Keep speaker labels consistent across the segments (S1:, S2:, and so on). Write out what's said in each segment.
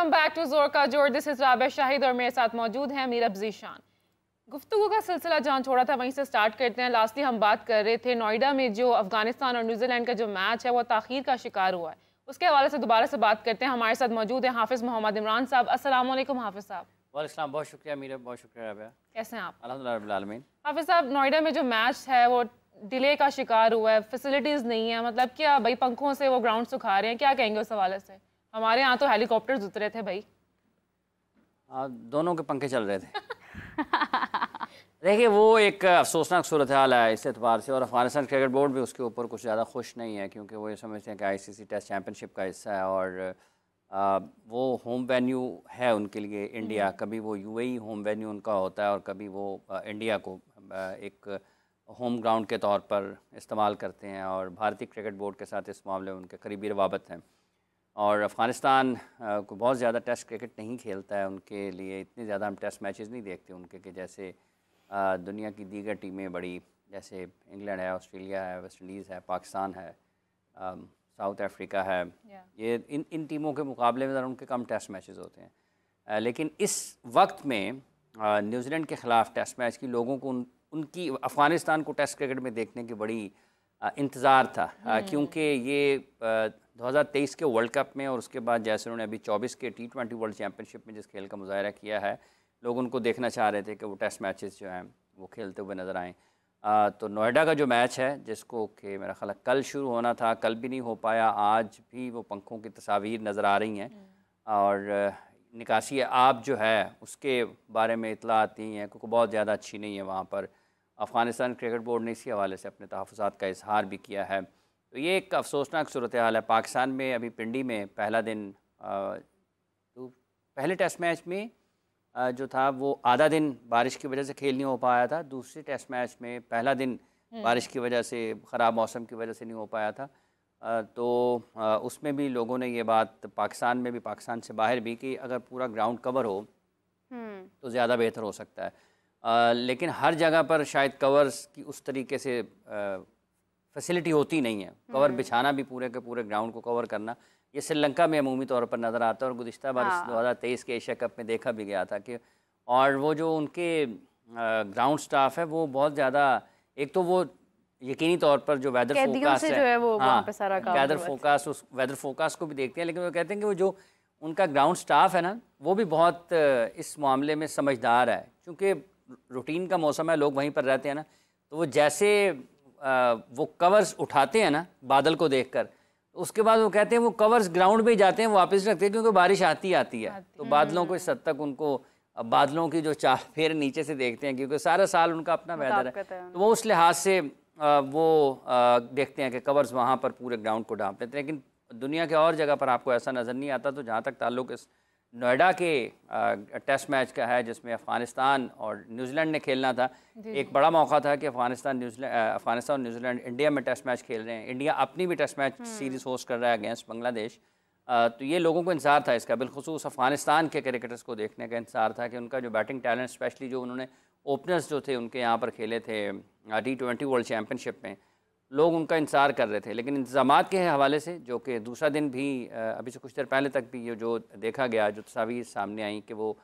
S1: Welcome back to जोर का जोर। दिस इज राबिया शाहिद और मेरे साथ मौजूद हैं मीर अब्जी शान। गुफ्तगू का सिलसिला जहाँ छोड़ा था वहीं से स्टार्ट करते हैं। लास्टली हम बात कर रहे थे नोएडा में जो अफगानिस्तान और न्यूजीलैंड का जो मैच है वो ताखीर का शिकार हुआ है, उसके हवाले से दोबारा से बात करते हैं। हमारे साथ मौजूद है हाफिज़ मोहम्मद इमरान साहब। अस्सलाम वालेकुम हाफिज़ साहब।
S2: वालेकुम, बहुत शुक्रिया मीरा, बहुत शुक्रिया राबिया।
S1: कैसे हैं आप?
S2: अल्हम्दुलिल्लाह रब्बिल आलमीन।
S1: हाफिज़ साहब, नोएडा में जो मैच है वो डिले का शिकार हुआ है, फैसिलिटीज़ नहीं है, मतलब क्या भाई पंखों से वो ग्राउंड सुखा रहे हैं, क्या कहेंगे उस हवाले से? हमारे यहाँ तो हेलीकॉप्टर्स उतरे थे भाई।
S2: दोनों के पंखे चल रहे थे। देखिए, वो एक अफसोसनाक सूरत हाल है इस एतबार से, और अफगानिस्तान क्रिकेट बोर्ड भी उसके ऊपर कुछ ज़्यादा खुश नहीं है, क्योंकि वो ये समझते हैं कि आईसीसी टेस्ट चैम्पियनशिप का हिस्सा है और वो होम वेन्यू है उनके लिए इंडिया। कभी वो यूएई होम वेन्यू उनका होता है और कभी वो इंडिया को एक होम ग्राउंड के तौर पर इस्तेमाल करते हैं, और भारतीय क्रिकेट बोर्ड के साथ इस मामले में उनके करीबी रवाबत हैं। और अफ़गानिस्तान को बहुत ज़्यादा टेस्ट क्रिकेट नहीं खेलता है, उनके लिए इतने ज़्यादा हम टेस्ट मैचेस नहीं देखते उनके कि जैसे दुनिया की दीगर टीमें बड़ी, जैसे इंग्लैंड है, ऑस्ट्रेलिया है, वेस्ट इंडीज़ है, पाकिस्तान है, साउथ अफ्रीका है। ये इन टीमों के मुकाबले में ज़रा उनके कम टेस्ट मैचेस होते हैं। लेकिन इस वक्त में न्यूजीलैंड के ख़िलाफ़ टेस्ट मैच की लोगों को उनकी अफ़गानिस्तान को टेस्ट क्रिकेट में देखने की बड़ी इंतज़ार था, क्योंकि ये 2023 के वर्ल्ड कप में और उसके बाद जैसे उन्होंने अभी 24 के T20 वर्ल्ड चैम्पियनशिप में जिस खेल का मुजाहरा किया है, लोग उनको देखना चाह रहे थे कि वो टेस्ट मैचेस जो हैं वो खेलते हुए नज़र आएँ। तो नोएडा का जो मैच है, जिसको कि मेरा ख्याल कल शुरू होना था, कल भी नहीं हो पाया, आज भी वो पंखों की तस्वीर नज़र आ रही हैं और निकासी आप जो है उसके बारे में इतला आती हैं, क्योंकि बहुत ज़्यादा अच्छी नहीं है वहाँ पर। अफ़गानिस्तान क्रिकेट बोर्ड ने इसी हवाले से अपने तहफ़्फ़ुज़ात का इजहार भी किया है। तो ये एक अफसोसनाक सूरत हाल है। पाकिस्तान में अभी पिंडी में पहला दिन, तो पहले टेस्ट मैच में जो था वो आधा दिन बारिश की वजह से खेल नहीं हो पाया था। दूसरे टेस्ट मैच में पहला दिन बारिश की वजह से, ख़राब मौसम की वजह से नहीं हो पाया था। तो उसमें भी लोगों ने ये बात पाकिस्तान में भी, पाकिस्तान से बाहर भी, कि अगर पूरा ग्राउंड कवर हो तो ज़्यादा बेहतर हो सकता है। लेकिन हर जगह पर शायद कवर्स की उस तरीके से फैसिलिटी होती नहीं है। कवर बिछाना भी, पूरे के पूरे ग्राउंड को कवर करना, ये श्रीलंका में अमूमी तौर पर नज़र आता है और गुज़िश्ता बार 2023 के एशिया कप में देखा भी गया था कि, और वो जो उनके ग्राउंड स्टाफ है वो बहुत ज़्यादा, एक तो वो यकीनी तौर पर जो वेदर फोकास्ट है वो वहाँ पे सारा काम, वेदर फोकास्ट, उस वेदर फोकास्ट को भी देखते हैं, लेकिन वो कहते हैं कि वो जो उनका ग्राउंड स्टाफ है ना, वो भी बहुत इस मामले में समझदार है, क्योंकि रूटीन का मौसम है, लोग वहीं पर रहते हैं ना, तो वो जैसे वो कवर्स उठाते हैं ना बादल को देखकर, उसके बाद वो कहते हैं वो कवर्स ग्राउंड पे ही जाते हैं, वापस रखते हैं, क्योंकि बारिश आती है। तो बादलों को इस हद तक उनको बादलों की जो चाल फेर नीचे से देखते हैं, क्योंकि सारा साल उनका अपना वेदर है, तो वो उस लिहाज से वो देखते हैं कि कवर्स वहाँ पर पूरे ग्राउंड को ढांप लेते हैं। लेकिन दुनिया के और जगह पर आपको ऐसा नज़र नहीं आता। तो जहाँ तक ताल्लुक इस नोएडा के टेस्ट मैच का है, जिसमें अफ़गानिस्तान और न्यूजीलैंड ने खेलना था, एक बड़ा मौका था कि अफ़गानिस्तान और न्यूजीलैंड इंडिया में टेस्ट मैच खेल रहे हैं। इंडिया अपनी भी टेस्ट मैच सीरीज़ होस्ट कर रहा है अगेंस्ट बांग्लादेश। तो ये लोगों को इंतज़ार था इसका, बिलखुसूस अफ़गानिस्तान के क्रिकेटर्स को देखने का इंतज़ार था कि उनका जो बैटिंग टैलेंट, स्पेशली जो उन्होंने ओपनर्स जो थे उनके यहाँ पर खेले थे T20 वर्ल्ड चैम्पियनशिप में, लोग उनका इंतज़ार कर रहे थे। लेकिन इंतज़ामात के हवाले से, जो कि दूसरा दिन भी अभी से कुछ देर पहले तक भी ये जो देखा गया, जो तस्वीर सामने आई, कि वो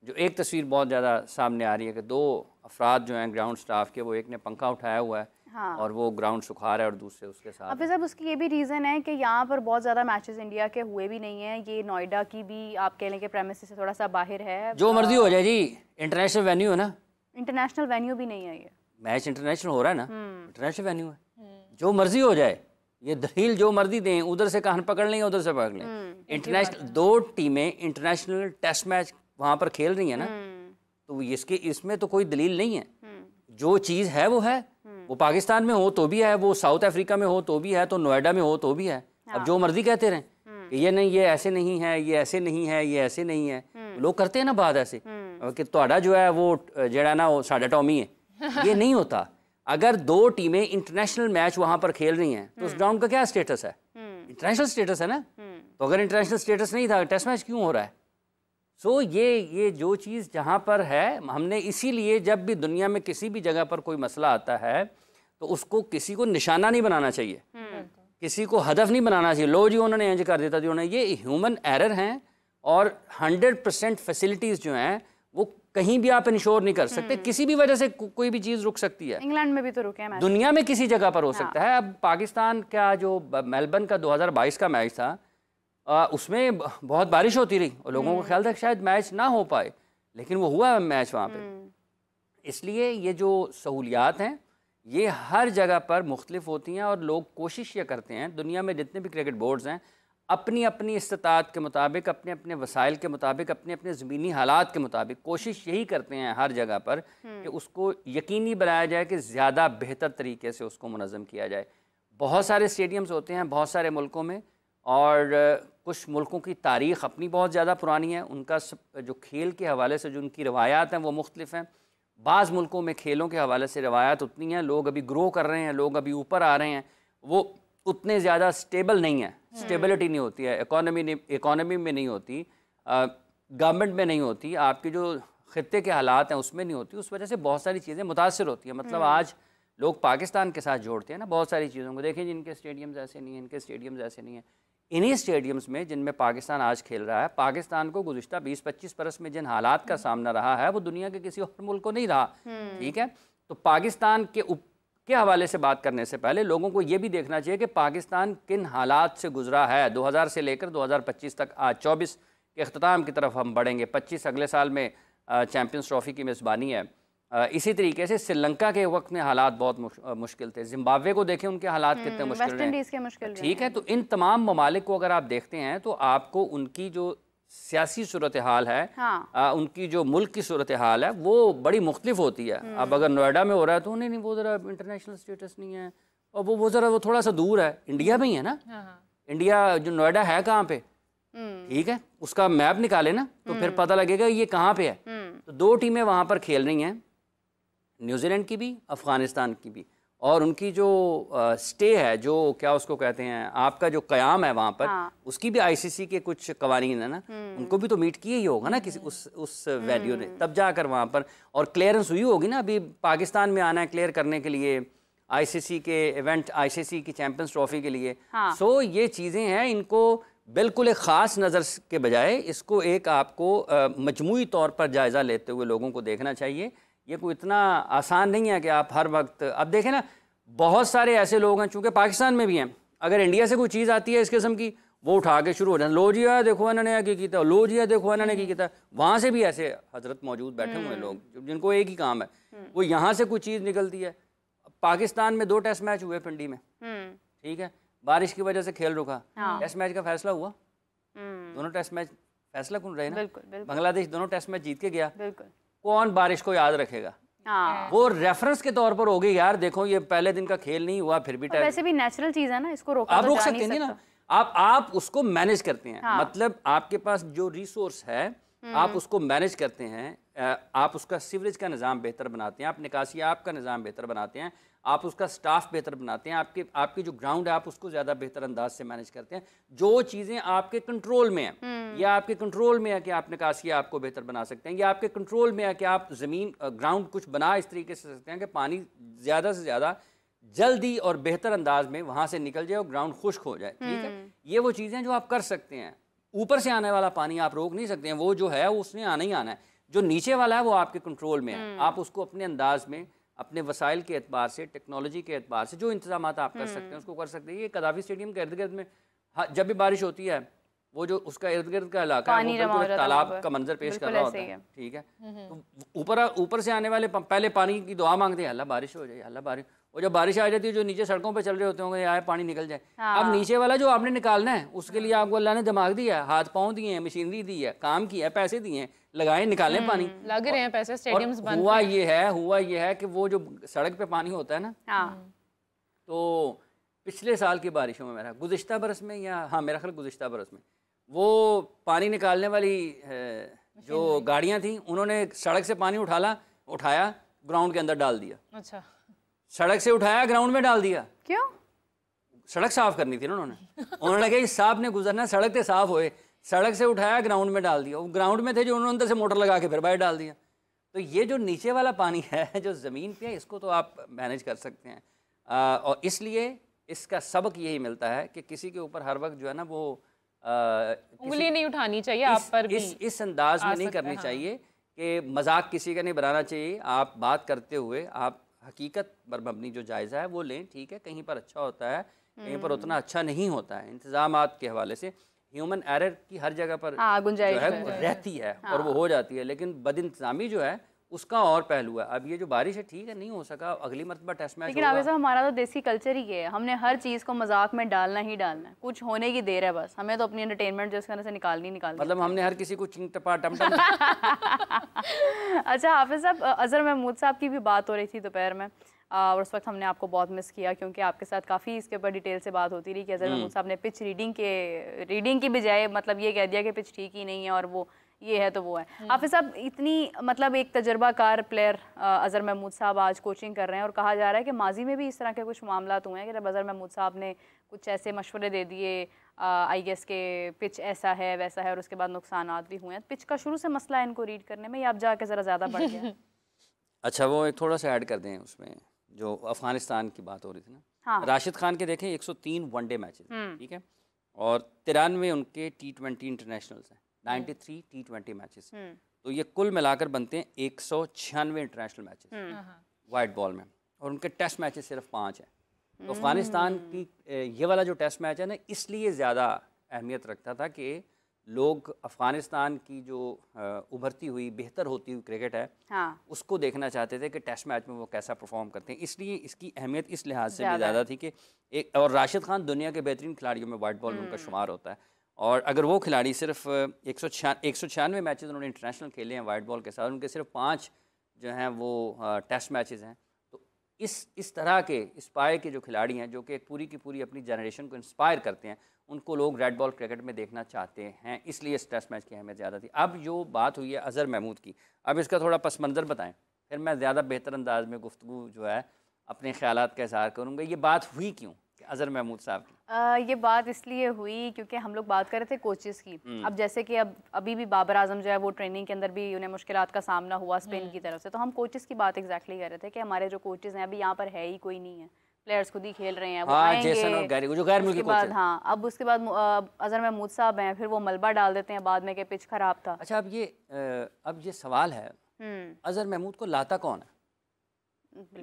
S2: जो एक तस्वीर बहुत ज़्यादा सामने आ रही है कि दो अफराद जो हैं ग्राउंड स्टाफ के, वो एक ने पंखा उठाया हुआ है और वो ग्राउंड सुखा रहा है, और दूसरे उसके साथ।
S3: अभी साहब, उसकी ये भी रीज़न है कि यहाँ पर बहुत ज़्यादा मैचेस इंडिया के हुए भी नहीं हैं। ये नोएडा की भी आप कह लें कि प्रेमिसेस से थोड़ा सा बाहर है।
S2: जो मर्जी हो जाए जी, इंटरनेशनल वेन्यू है ना।
S3: इंटरनेशनल वेन्यू भी नहीं है, ये मैच
S2: इंटरनेशनल हो रहा है ना, इंटरनेशनल वेन्यू है, जो मर्जी हो जाए, ये दलील जो मर्जी दें, उधर से कान पकड़ लें, उधर से पकड़ लें। इंटरनेशनल दो टीमें इंटरनेशनल टेस्ट मैच वहाँ पर खेल रही हैं ना, तो इसमें तो कोई दलील नहीं है। जो चीज़ है वो है, वो पाकिस्तान में हो तो भी है, वो साउथ अफ्रीका में हो तो भी है, तो नोएडा में हो तो भी है। अब जो मर्जी कहते रहें कि ये नहीं, ये ऐसे नहीं है, ये ऐसे नहीं है, ये ऐसे नहीं है, लोग करते हैं ना बात ऐसे कि तोड़ा जो है वो जड़ा ना वो साढ़ा टॉमी है। ये नहीं होता। अगर दो टीमें इंटरनेशनल मैच वहाँ पर खेल रही हैं तो उस ग्राउंड का क्या स्टेटस है? इंटरनेशनल स्टेटस है ना। तो अगर इंटरनेशनल स्टेटस नहीं था, टेस्ट मैच क्यों हो रहा है? सो ये जो चीज़ जहाँ पर है, हमने इसीलिए जब भी दुनिया में किसी भी जगह पर कोई मसला आता है तो उसको किसी को निशाना नहीं बनाना चाहिए, किसी को हदफ नहीं बनाना चाहिए। लो जी उन्होंने इंज कर देता जी, उन्होंने, ये ह्यूमन एरर हैं और 100% फैसिलिटीज़ जो हैं वो कहीं भी आप इंश्योर नहीं कर सकते, किसी भी वजह से कोई भी चीज़ रुक सकती है।
S3: इंग्लैंड में भी तो रुके हैं मैच,
S2: दुनिया में किसी जगह पर हो सकता है। अब पाकिस्तान का जो मेलबर्न का 2022 का मैच था, उसमें बहुत बारिश होती रही और लोगों को ख्याल था कि शायद मैच ना हो पाए, लेकिन वो हुआ मैच वहाँ पे। इसलिए ये जो सहूलियात हैं ये हर जगह पर मुख्तलिफ होती हैं और लोग कोशिश ये करते हैं, दुनिया में जितने भी क्रिकेट बोर्ड्स हैं अपनी अपनी इस्तात के मुताबिक, अपने अपने वसाइल के मुताबिक, अपने अपने ज़मीनी हालात के मुताबिक कोशिश यही करते हैं हर जगह पर कि उसको यकीनी बनाया जाए कि ज़्यादा बेहतर तरीके से उसको मुनज़्ज़म किया जाए। बहुत सारे स्टेडियम्स होते हैं बहुत सारे मुल्कों में, और कुछ मुल्कों की तारीख़ अपनी बहुत ज़्यादा पुरानी है, उनका जो खेल के हवाले से जो उनकी रवायात हैं वो मुख्तलिफ हैं। बाज़ मुल्कों में खेलों के हवाले से रवायात उतनी हैं, लोग अभी ग्रो कर रहे हैं, लोग अभी ऊपर आ रहे हैं, वो उतने ज़्यादा स्टेबल नहीं है, स्टेबिलिटी नहीं होती है, इकॉनमी में नहीं होती, गवर्नमेंट में नहीं होती, आपके जो ख़ित्ते के हालात हैं उसमें नहीं होती। उस वजह से बहुत सारी चीज़ें मुतासर होती हैं। मतलब आज लोग पाकिस्तान के साथ जोड़ते हैं ना बहुत सारी चीज़ों को, देखें जिनके स्टेडियम्स ऐसे नहीं हैं, इनके स्टेडियम्स ऐसे नहीं हैं। इन्हीं स्टेडियम्स में जिनमें पाकिस्तान आज खेल रहा है, पाकिस्तान को गुज़िश्ता 20-25 बरस में जिन हालात का सामना रहा है वो दुनिया के किसी और मुल्क को नहीं रहा। ठीक है, तो पाकिस्तान के हवाले से बात करने से पहले लोगों को ये भी देखना चाहिए कि पाकिस्तान किन हालात से गुजरा है। 2000 से लेकर 2025 तक, आज 24 के अख्ताम की तरफ हम बढ़ेंगे, 25 अगले साल में चैम्पियंस ट्रॉफ़ी की मेज़बानी है। इसी तरीके से श्रीलंका के वक्त में हालात बहुत मुश्किल थे, जिम्बाब्वे को देखें उनके हालात कितने मुश्किल हैं। ठीक है, तो इन तमाम ममालिक को अगर आप देखते हैं तो आपको उनकी जो सियासी सूरत हाल है, उनकी जो मुल्क की सूरत हाल है वो बड़ी मुख्तलिफ होती है। अब अगर नोएडा में हो रहा है तो नहीं वो ज़रा इंटरनेशनल स्टेटस नहीं है, और वो ज़रा वो थोड़ा सा दूर है, इंडिया में ही है ना। इंडिया जो नोएडा है कहाँ पे, ठीक है, उसका मैप निकाले ना तो फिर पता लगेगा ये कहाँ पे है। तो दो टीमें वहाँ पर खेल रही हैं, न्यूजीलैंड की भी अफ़गानिस्तान की भी, और उनकी जो स्टे है, जो क्या उसको कहते हैं, आपका जो क़याम है वहाँ पर, उसकी भी आईसीसी के कुछ कवानीन है ना, उनको भी तो मीट किया ही होगा ना किसी उस वैल्यू ने, तब जाकर वहाँ पर और क्लियरेंस हुई होगी ना। अभी पाकिस्तान में आना है क्लियर करने के लिए आईसीसी के इवेंट, आईसीसी की चैम्पियंस ट्रॉफ़ी के लिए। सो ये चीज़ें हैं, इनको बिल्कुल एक ख़ास नज़र के बजाय इसको एक आपको मजमूई तौर पर जायज़ा लेते हुए लोगों को देखना चाहिए। ये कोई इतना आसान नहीं है कि आप हर वक्त, अब देखें ना बहुत सारे ऐसे लोग हैं, चूँकि पाकिस्तान में भी हैं, अगर इंडिया से कोई चीज़ आती है इस किस्म की वो उठा के शुरू हो जाए, लो जी देखो इन्होंने क्या किया, लो जी देखो इन्होंने क्या किया। वहाँ से भी ऐसे हजरत मौजूद बैठे हुए हैं लोग जिनको एक ही काम है, वो यहाँ से कोई चीज़ निकलती है। पाकिस्तान में 2 टेस्ट मैच हुए पिंडी में, ठीक है, बारिश की वजह से खेल रुका, टेस्ट मैच का फैसला हुआ, दोनों टेस्ट मैच फैसला कौन रहे ना, बांग्लादेश दोनों टेस्ट मैच जीत के गया। कौन बारिश को याद रखेगा? वो रेफरेंस के तौर पर हो गई यार, देखो ये पहले दिन का खेल नहीं हुआ फिर भी
S3: वैसे भी नेचुरल चीज है ना, इसको रोका
S2: आप
S3: तो
S2: रोक
S3: जा
S2: सकते
S3: नहीं
S2: हैं ना, आप उसको मैनेज करते हैं। मतलब आपके पास जो रिसोर्स है आप उसको मैनेज करते हैं, आप उसका सीवरेज का निज़ाम बेहतर बनाते हैं, आप निकासियाब का निज़ाम बेहतर बनाते हैं, आप उसका स्टाफ बेहतर बनाते हैं, आपकी जो ग्राउंड है आप उसको ज़्यादा बेहतर अंदाज से मैनेज करते हैं। जो चीज़ें आपके कंट्रोल में हैं, या आपके कंट्रोल में है कि आप निकासियाब को बेहतर बना सकते हैं, या आपके कंट्रोल में है कि आप ज़मीन ग्राउंड कुछ बना इस तरीके से सकते हैं कि पानी ज़्यादा से ज़्यादा जल्दी और बेहतर अंदाज में वहाँ से निकल जाए और ग्राउंड खुश्क हो जाए। ठीक है, ये वो चीज़ें जो आप कर सकते हैं। ऊपर से आने वाला पानी आप रोक नहीं सकते हैं, वो जो है उसने आना ही आना है। जो नीचे वाला है वो आपके कंट्रोल में है, आप उसको अपने अंदाज में, अपने वसाइल के एतबार से, टेक्नोलॉजी के एतबार से जो इंतजाम आप कर सकते हैं उसको कर सकते हैं। ये कदाफी स्टेडियम के इर्द गिर्द में जब भी बारिश होती है वो जो उसका इर्द गिर्द का इलाका है वो बिल्कुल तालाब का मंजर पेश कर रहा होता है। ठीक है, तो ऊपर से आने वाले पहले पानी की दुआ मांगते हैं, अल्लाह बारिश हो जाए, अल्लाह बारिश, और जब बारिश आ जाती है जो नीचे सड़कों पे चल रहे होते होंगे यार पानी निकल जाए। अब नीचे वाला जो आपने निकालना है उसके लिए आपको अल्लाह ने दिमाग दिया है, हाथ पाँव दिए हैं, मशीनरी दी है, काम किया है, पैसे दिए हैं, लगाए निकालें पानी,
S1: लग रहे हैं पैसे, स्टेडियम्स बंद।
S2: हुआ ये है कि वो जो सड़क पे पानी होता है ना, तो पिछले साल की बारिशों में, मेरा गुज़िश्ता बरस में, या हाँ मेरा ख्याल गुज़िश्ता बरस में, वो पानी निकालने वाली जो गाड़ियाँ थी उन्होंने सड़क से पानी उठाया ग्राउंड के अंदर डाल दिया।
S1: अच्छा,
S2: सड़क से उठाया ग्राउंड में डाल दिया।
S3: क्यों?
S2: सड़क साफ करनी थी ना उन्होंने कहा साहब ने गुजरना, सड़क से साफ होए, सड़क से उठाया ग्राउंड में डाल दिया। वो ग्राउंड में थे जो उन्होंने अंदर से मोटर लगा के फिर बाहर डाल दिया। तो ये जो नीचे वाला पानी है जो ज़मीन पे है, इसको तो आप मैनेज कर सकते हैं। और इसलिए इसका सबक यही मिलता है कि किसी के ऊपर हर वक्त जो है ना वो
S1: उंगली नहीं उठानी चाहिए आप पर भी,
S2: इस अंदाज में नहीं
S1: सकता है,
S2: करनी
S1: हाँ।
S2: चाहिए कि मजाक किसी का नहीं बनाना चाहिए। आप बात करते हुए आप हकीकत पर मबनी जो जायज़ा है वो लें, ठीक है। कहीं पर अच्छा होता है, कहीं पर उतना अच्छा नहीं होता है। इंतजामात के हवाले से ह्यूमन एरर की हर जगह पर
S3: हाँ,
S2: जो
S3: गुंजाइश
S2: है
S3: है।
S2: वो रहती है और वो हो जाती है, लेकिन बदइंतजामी जो है उसका और पहलू है। अब ये जो बारिश है, ठीक है, नहीं हो सका, अगली मरतबा टेस्ट मैच
S3: लेकिन
S2: होगा।
S3: आबिद साहब, हमारा तो देसी कल्चर ही है, हमने हर चीज़ को मजाक में डालना ही डालना है। कुछ होने की देर है, बस हमें तो अपनी एंटरटेनमेंट जो इसके अंदर से निकालनी
S2: मतलब हमने हर किसी को चिंग टपा टम टम
S3: अच्छा हाफिज साहब, अजहर महमूद साहब की भी बात हो रही थी दोपहर में, और उस वक्त हमने आपको बहुत मिस किया क्योंकि आपके साथ काफ़ी इसके ऊपर डिटेल से बात होती रही कि अजहर महमूद साहब ने पिच रीडिंग की बजाय मतलब ये कह दिया कि पिच ठीक ही नहीं है और वो ये है तो वो है। हाफिज साहब, इतनी मतलब एक तजर्बाकार प्लेयर अजहर महमूद साहब आज कोचिंग कर रहे हैं और कहा जा रहा है कि माजी में भी इस तरह के कुछ मामला हुए हैं कि जब अजहर महमूद साहब ने कुछ ऐसे मशवरे दे दिए, आई गेस के पिच ऐसा है वैसा है, और उसके बाद नुकसानात भी हुए हैं। पिच का शुरू से मसला है इनको रीड करने में, या अब जाके ज़रा ज़्यादा बढ़ गया?
S2: अच्छा, वो एक थोड़ा सा ऐड कर दें उसमें, जो अफगानिस्तान की बात हो रही थी ना।
S3: हाँ।
S2: राशिद खान के देखें 103 वनडे मैचेस, ठीक है, और 93 उनके T20 इंटरनेशनल्स हैं, 93 T20 मैचेस, तो ये कुल मिलाकर बनते हैं 196 इंटरनेशनल मैचेस वाइट बॉल में, और उनके टेस्ट मैचेस सिर्फ 5 हैं। तो अफगानिस्तान की ये वाला जो टेस्ट मैच है ना, इसलिए ज़्यादा अहमियत रखता था कि लोग अफगानिस्तान की जो उभरती हुई बेहतर होती हुई क्रिकेट है,
S3: हाँ।
S2: उसको देखना चाहते थे कि टेस्ट मैच में वो कैसा परफॉर्म करते हैं। इसलिए इसकी अहमियत इस लिहाज से भी ज़्यादा थी कि एक, और राशिद खान दुनिया के बेहतरीन खिलाड़ियों में वाइट बॉल में उनका शुमार होता है, और अगर वो खिलाड़ी सिर्फ 196 मैचेस उन्होंने इंटरनेशनल खेले हैं वाइट बॉल के साथ, उनके सिर्फ 5 जो हैं वो टेस्ट मैचेस हैं, तो इस तरह के इस पाए के जो खिलाड़ी हैं, जो कि एक पूरी की पूरी अपनी जनरेशन को इंस्पायर करते हैं, उनको लोग रेड बॉल क्रिकेट में देखना चाहते हैं, इसलिए इस टेस्ट मैच की अहमियत ज़्यादा थी। अब जो बात हुई है अजहर महमूद की, अब इसका थोड़ा पस मंज़र बताएं, फिर मैं ज़्यादा बेहतर अंदाज में गुफ्तगू जो है अपने ख्यालात का इज़हार करूँगा। ये बात हुई क्यों कि अजहर महमूद साहब की?
S3: ये बात इसलिए हुई क्योंकि हम लोग बात कर रहे थे कोचेस की। अब जैसे कि अभी भी बाबर आजम जो है वो ट्रेनिंग के अंदर भी उन्हें मुश्किलात का सामना हुआ स्पिन की तरफ से, तो हम कोचेस की बात एग्जैक्टली कर रहे थे कि हमारे जो कोचेस हैं अभी यहाँ पर है ही कोई नहीं है, प्लेयर्स खुद ही खेल रहे हैं, वो आएंगे,
S2: जेसन और गैरी, जो गैर मुल्की कोच हैं।
S3: हाँ, अब उसके बाद अजहर महमूद साहब हैं, फिर वो मलबा डाल देते हैं बाद में कि पिच खराब था।
S2: अच्छा, अब ये सवाल है, अजहर महमूद को लाता कौन है?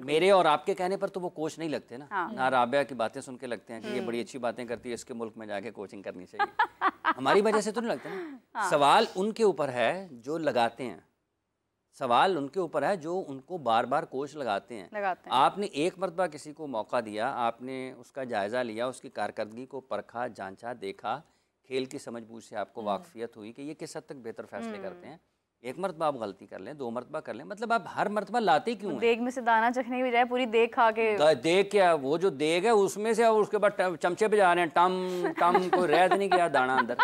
S2: मेरे और आपके कहने पर तो वो कोच नहीं लगते ना।
S3: हाँ।
S2: ना राबिया की बातें सुन के लगते हैं कि ये बड़ी अच्छी बातें करती है, इसके मुल्क में जाके कोचिंग करनी चाहिए। हमारी वजह से तो नहीं लगता ना।
S3: हाँ।
S2: सवाल उनके ऊपर है जो लगाते हैं, सवाल उनके ऊपर है जो उनको बार बार कोच लगाते हैं। आपने एक मरतबा किसी को मौका दिया, आपने उसका जायज़ा लिया, उसकी कारकर्दगी को परखा, जांचा, देखा, खेल की समझ बूझ से आपको वाकफियत हुई कि ये किस हद तक बेहतर फैसले करते हैं। एक मरतबा आप गलती कर लें, 2 मरतबा कर लें, मतलब आप हर मरतबा लाते क्यों हैं?
S3: देग में से दाना चखने की बजाय पूरी देग खा के,
S2: देग क्या, वो जो देग है उसमें से, और उसके बाद चमचे पे जा रहे हैं, टम टम, कोई रह नहीं गया दाना अंदर।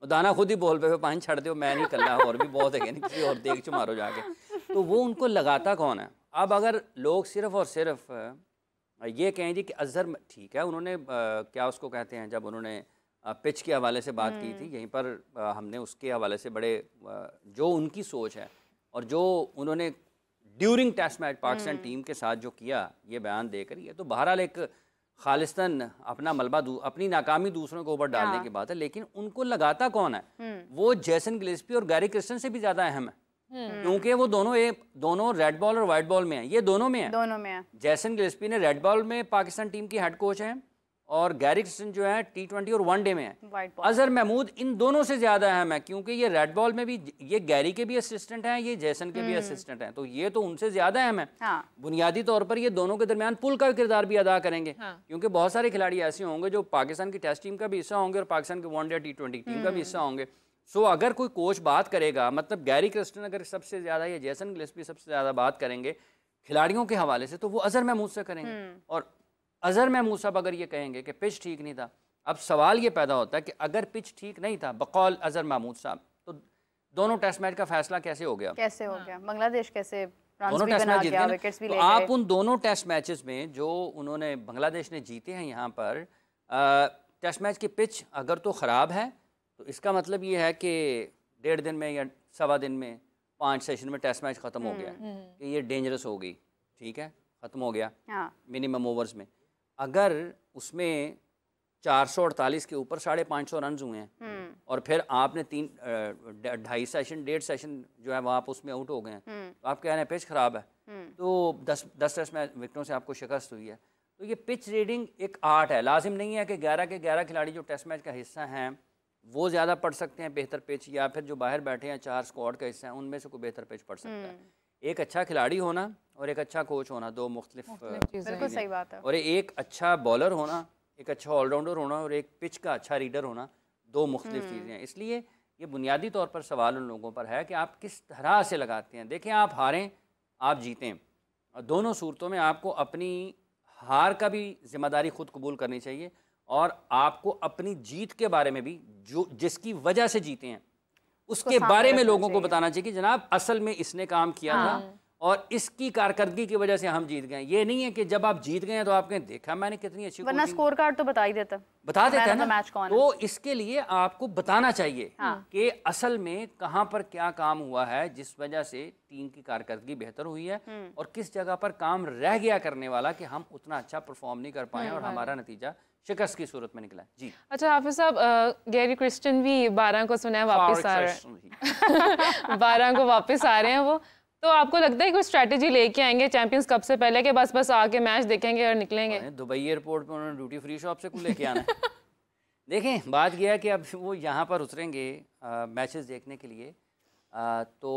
S2: दाना खुद ही बोल पे पानी छड़ दो, मैं नहीं कर रहा, और भी बहुत है, किसी और देग च मारो जाके। तो वो उनको लगाता कौन है? अब अगर लोग सिर्फ और सिर्फ ये कहें जी कि अजहर ठीक है, उन्होंने क्या उसको कहते हैं, जब उन्होंने पिच के हवाले से बात की थी, यहीं पर हमने उसके हवाले से बड़े जो उनकी सोच है और जो उन्होंने during test match Pakistan team के साथ जो किया, ये बयान देकर, ये तो बहरहाल एक खालिस्तान अपना मलबा अपनी नाकामी दूसरों के ऊपर डालने की बात है, लेकिन उनको लगाता कौन है? वो जेसन गिलेस्पी और गैरी क्रिस्टन से भी ज़्यादा अहम है, क्योंकि वो दोनों रेड बॉल और वाइट बॉल में हैं, ये दोनों में है। जेसन गिलेस्पी ने रेड बॉल में पाकिस्तान टीम की हेड कोच हैं, और गैरी क्रिस्टन जो है T20 और वनडे में है। अजहर महमूद इन दोनों से ज़्यादा अहम है, क्योंकि ये रेड बॉल में भी, ये गैरी के भी असिस्टेंट हैं, ये जेसन के भी असिस्टेंट हैं, तो ये तो उनसे ज़्यादा अहम है।
S3: हाँ।
S2: बुनियादी तौर पर ये दोनों के दरमियान पुल का किरदार भी अदा करेंगे। हाँ। क्योंकि बहुत सारे खिलाड़ी ऐसे होंगे जो पाकिस्तान की टेस्ट टीम का भी हिस्सा होंगे और पाकिस्तान के वनडे T20 टीम का भी हिस्सा होंगे। सो अगर कोई कोच बात करेगा, मतलब गैरी क्रिस्टन अगर सबसे ज़्यादा या जेसन गिलेस्पी सबसे ज़्यादा बात करेंगे खिलाड़ियों के हवाले से, तो वो अजहर महमूद से करेंगे। और अजहर महमूद साहब अगर ये कहेंगे कि पिच ठीक नहीं था, अब सवाल ये पैदा होता है कि अगर पिच ठीक नहीं था बकौल अजहर महमूद साहब, तो दोनों टेस्ट मैच का फैसला कैसे हो गया?
S3: बांग्लादेश कैसे
S2: दोनों टेस्ट मैच जीत गए, तो आप उन दोनों टेस्ट मैचेस में जो उन्होंने बांग्लादेश ने जीते हैं, यहाँ पर टेस्ट मैच की पिच अगर तो ख़राब है, तो इसका मतलब ये है कि 1.5 दिन में या 1.25 दिन में 5 सेशन में टेस्ट मैच ख़त्म हो गया, कि ये डेंजरस हो गई, ठीक है, ख़त्म हो गया मिनिमम ओवर्स में। अगर उसमें 448 के ऊपर 550 रन हुए हैं और फिर आपने 2.5 सेशन 1.5 सेशन जो है वो आप उसमें आउट हो गए हैं, तो आप कह रहे हैं पिच ख़राब है, तो 10 टेस्ट मैच विकेटों से आपको शिकस्त हुई है। तो ये पिच रीडिंग एक आर्ट है, लाजिम नहीं है कि 11 के 11 खिलाड़ी जो टेस्ट मैच का हिस्सा हैं वो ज़्यादा पढ़ सकते हैं बेहतर पिच, या फिर जो बाहर बैठे हैं 4 स्क्वाड का हिस्सा हैं उनमें से कोई बेहतर पिच पढ़ सकता है। एक अच्छा खिलाड़ी होना और एक अच्छा कोच होना दो मुख्तलिफ
S3: बिल्कुल सही बात है।
S2: और एक अच्छा बॉलर होना, एक अच्छा ऑलराउंडर होना और एक पिच का अच्छा रीडर होना दो मुख्तलिफ चीज़ें हैं। इसलिए ये बुनियादी तौर पर सवाल उन लोगों पर है कि आप किस तरह से लगाते हैं। देखें, आप हारें आप जीतें, और दोनों सूरतों में आपको अपनी हार का भी जिम्मेदारी खुद कबूल करनी चाहिए और आपको अपनी जीत के बारे में भी जो जिसकी वजह से जीते हैं उसके बारे में लोगों को बताना चाहिए कि जनाब असल में इसने काम किया था और इसकी कारकर्दगी की वजह से हम जीत गए। ये नहीं है कि जब आप जीत गए हैं तो आपने देखा मैंने कितनी अच्छी,
S3: वरना स्कोर कार्ड तो बता ही देता,
S2: बता देते हैं ना
S3: मैच कौन है।
S2: तो इसके लिए आपको बताना चाहिए कि असल में कहाँ पर क्या काम हुआ है जिस वजह से टीम की कारकर्दगी बेहतर हुई है और किस जगह पर काम रह गया करने वाला कि हम उतना अच्छा परफॉर्म नहीं कर पाए और हमारा नतीजा शिकस्त की सूरत में निकला जी।
S1: अच्छा हाफिज साहब, गैरी क्रिस्टन भी 12 को सुना है वापस आ रहे हैं 12 को वापस आ रहे हैं वो, तो आपको लगता है कोई स्ट्रैटेजी लेके आएंगे चैंपियंस कप से पहले के बस आके मैच देखेंगे और निकलेंगे?
S2: दुबई एयरपोर्ट पे उन्होंने ड्यूटी फ्री शॉप से कुछ लेके आना है देखें, बात यह है कि अब वो यहाँ पर उतरेंगे मैचेस देखने के लिए, तो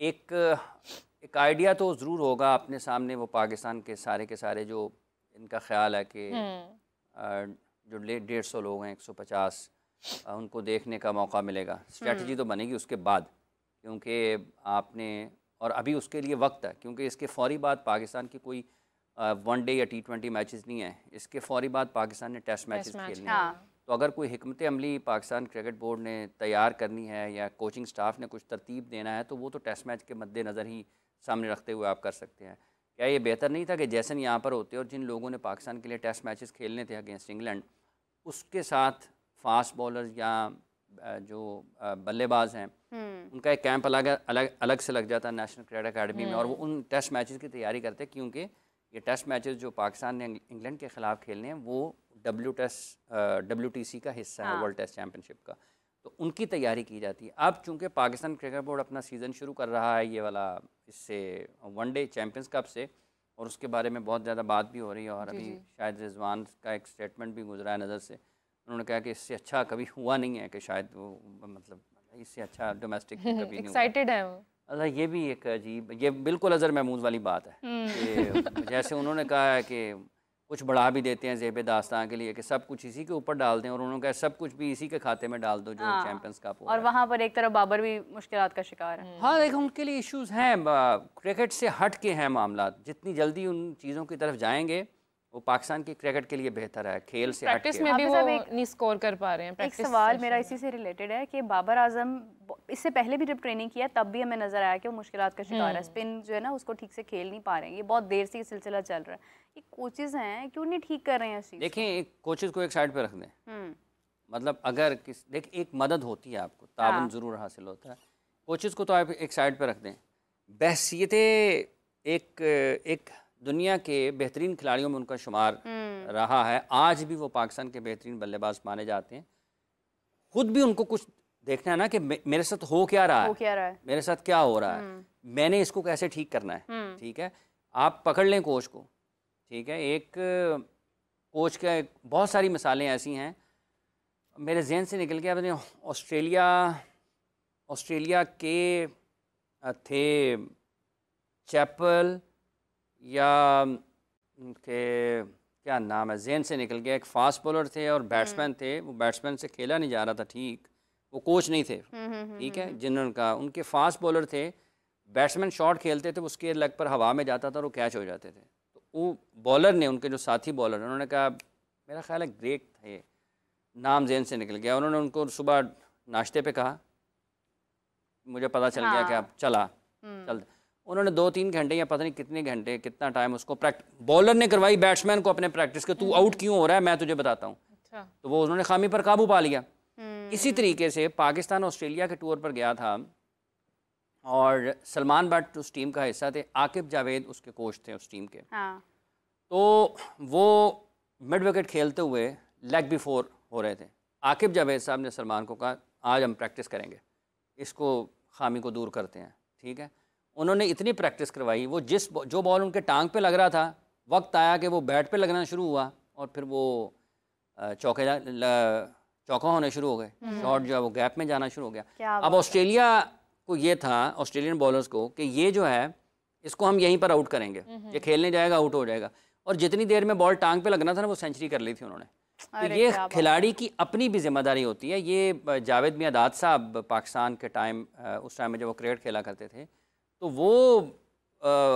S2: एक आइडिया तो ज़रूर होगा अपने सामने, वो पाकिस्तान के सारे जो इनका ख्याल है कि जो 150 लोग हैं 150 उनको देखने का मौका मिलेगा। स्ट्रैटेजी तो बनेगी उसके बाद, क्योंकि आपने और अभी उसके लिए वक्त है, क्योंकि इसके फ़ौरी बाद पाकिस्तान की कोई वनडे या T20 मैचेस नहीं है, इसके फ़ौरी बाद पाकिस्तान ने टेस्ट मैचेस खेलने हैं। तो अगर कोई हिकमत अमली पाकिस्तान क्रिकेट बोर्ड ने तैयार करनी है या कोचिंग स्टाफ ने कुछ तरतीब देना है तो वो तो टेस्ट मैच के मद्देनज़र ही सामने रखते हुए आप कर सकते हैं। क्या ये बेहतर नहीं था कि जैसन यहाँ पर होते और जिन लोगों ने पाकिस्तान के लिए टेस्ट मैचेस खेलने थे अगेंस्ट इंग्लैंड, उसके साथ फास्ट बॉलर या जो बल्लेबाज हैं उनका एक कैंप अलग से लग जाता नेशनल क्रिकेट अकेडमी में और वो उन टेस्ट मैचेस की तैयारी करते, क्योंकि ये टेस्ट मैचेस जो पाकिस्तान ने इंग्लैंड के ख़िलाफ़ खेलने हैं वो WTC का हिस्सा है, वर्ल्ड टेस्ट चैम्पियनशिप का, तो उनकी तैयारी की जाती है। अब चूँकि पाकिस्तान क्रिकेट बोर्ड अपना सीज़न शुरू कर रहा है ये वाला इससे वनडे चैम्पियंस कप से, और उसके बारे में बहुत ज़्यादा बात भी हो रही है और अभी शायद रिजवान का एक स्टेटमेंट भी गुजरा है नज़र से, उन्होंने कहा कि इससे अच्छा कभी हुआ नहीं है, कि शायद वो मतलब इससे अच्छा डोमेस्टिक कभी नहीं हुआ।
S1: एक्साइटेड है वो।
S2: अल्लाह, ये भी एक अजीब, ये बिल्कुल अज़हर महमूद वाली बात है कि जैसे उन्होंने कहा है कि कुछ बढ़ा भी देते हैं ज़ेब दास्तां के लिए कि सब कुछ इसी के ऊपर डाल दें, और उन्होंने कहा सब कुछ भी इसी के खाते में डाल दो जो चैंपियंस कप हो।
S3: और वहाँ पर एक तरफ बाबर भी मुश्किलात का शिकार है।
S2: हाँ देखो, उनके लिए इश्यूज हैं, क्रिकेट से हट के हैं मामला, जितनी जल्दी उन चीज़ों की तरफ जाएंगे वो पाकिस्तान की क्रिकेट के लिए बेहतर है, खेल से हट के।
S1: प्रैक्टिस में भी वो नहीं स्कोर कर पा रहे हैं।
S3: एक सवाल मेरा इसी से रिलेटेड है कि बाबर आजम इससे पहले भी जब ट्रेनिंग किया तब भी हमें नजर आया कि वो मुश्किलात का शिकार है, स्पिन जो है ना उसको ठीक से खेल नहीं पा रहे हैं, ये बहुत देर से ये सिलसिला चल रहा है, ये कोचेज हैं क्यों नहीं ठीक कर रहे हैं इस चीज़?
S2: देखिए, कोचेज को एक साइड पे रख दें, मतलब अगर देखिए एक मदद होती है, आपको ताबन ज़रूर हासिल होता है, कोचेज को तो आप एक साइड पे रख दें। बहसीत एक दुनिया के बेहतरीन खिलाड़ियों में उनका शुमार रहा है, आज भी वो पाकिस्तान के बेहतरीन बल्लेबाज माने जाते हैं। खुद भी उनको कुछ देखना है ना कि मेरे साथ हो क्या रहा है, मेरे साथ क्या हो रहा है, मैंने इसको कैसे ठीक करना है। ठीक है, आप पकड़ लें कोच को, ठीक है, एक कोच का बहुत सारी मिसालें ऐसी हैं, मेरे जहन से निकल गया, मैंने ऑस्ट्रेलिया के थे चैपल या उनके क्या नाम है, जहन से निकल गया, एक फास्ट बॉलर थे और बैट्समैन थे, वो बैट्समैन से खेला नहीं जा रहा था, ठीक, वो कोच नहीं थे, ठीक है, जिन्होंने उनके फास्ट बॉलर थे, बैट्समैन शॉट खेलते थे, उसके लेग पर हवा में जाता था और वो कैच हो जाते थे, तो वो बॉलर ने, उनके जो साथी बॉलर, उन्होंने कहा, मेरा ख्याल है ग्रेग थे, नाम जहन से निकल गया, उन्होंने उनको सुबह नाश्ते पे कहा, मुझे पता चल गया कि आप चल, उन्होंने 2-3 घंटे या पता नहीं कितने घंटे, कितना टाइम उसको बॉलर ने करवाई बैट्समैन को अपने प्रैक्टिस के, तू आउट क्यों हो रहा है मैं तुझे बताता हूँ। अच्छा। तो वो उन्होंने खामी पर काबू पा लिया। इसी तरीके से पाकिस्तान ऑस्ट्रेलिया के टूर पर गया था और सलमान भट्ट उस टीम का हिस्सा थे, आकिब जावेद उसके कोच थे उस टीम के। तो वो मिड विकेट खेलते हुए लेग बिफोर हो रहे थे। आकिब जावेद साहब ने सलमान को कहा आज हम प्रैक्टिस करेंगे, इसको खामी को दूर करते हैं, ठीक है। उन्होंने इतनी प्रैक्टिस करवाई, वो जो बॉल उनके टांग पे लग रहा था, वक्त आया कि वो बैट पे लगना शुरू हुआ और फिर वो चौका होने शुरू हो गए, शॉट जो है वो गैप में जाना शुरू हो गया। अब ऑस्ट्रेलिया को ये था, ऑस्ट्रेलियन बॉलर्स को, कि ये जो है इसको हम यहीं पर आउट करेंगे, ये खेलने जाएगा आउट हो जाएगा। और जितनी देर में बॉल टांग पे लगना था ना, वो सेंचुरी कर ली थी उन्होंने। तो ये खिलाड़ी की अपनी भी जिम्मेदारी होती है। ये जावेद मियादाद साहब पाकिस्तान के टाइम, उस टाइम में जब वो क्रिकेट खेला करते थे, तो वो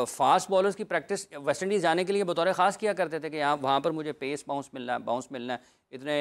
S2: फास्ट बॉलर्स की प्रैक्टिस वेस्ट इंडीज़ जाने के लिए बतौर ख़ास किया करते थे कि यहाँ वहाँ पर मुझे पेस बाउंस मिलना है, इतने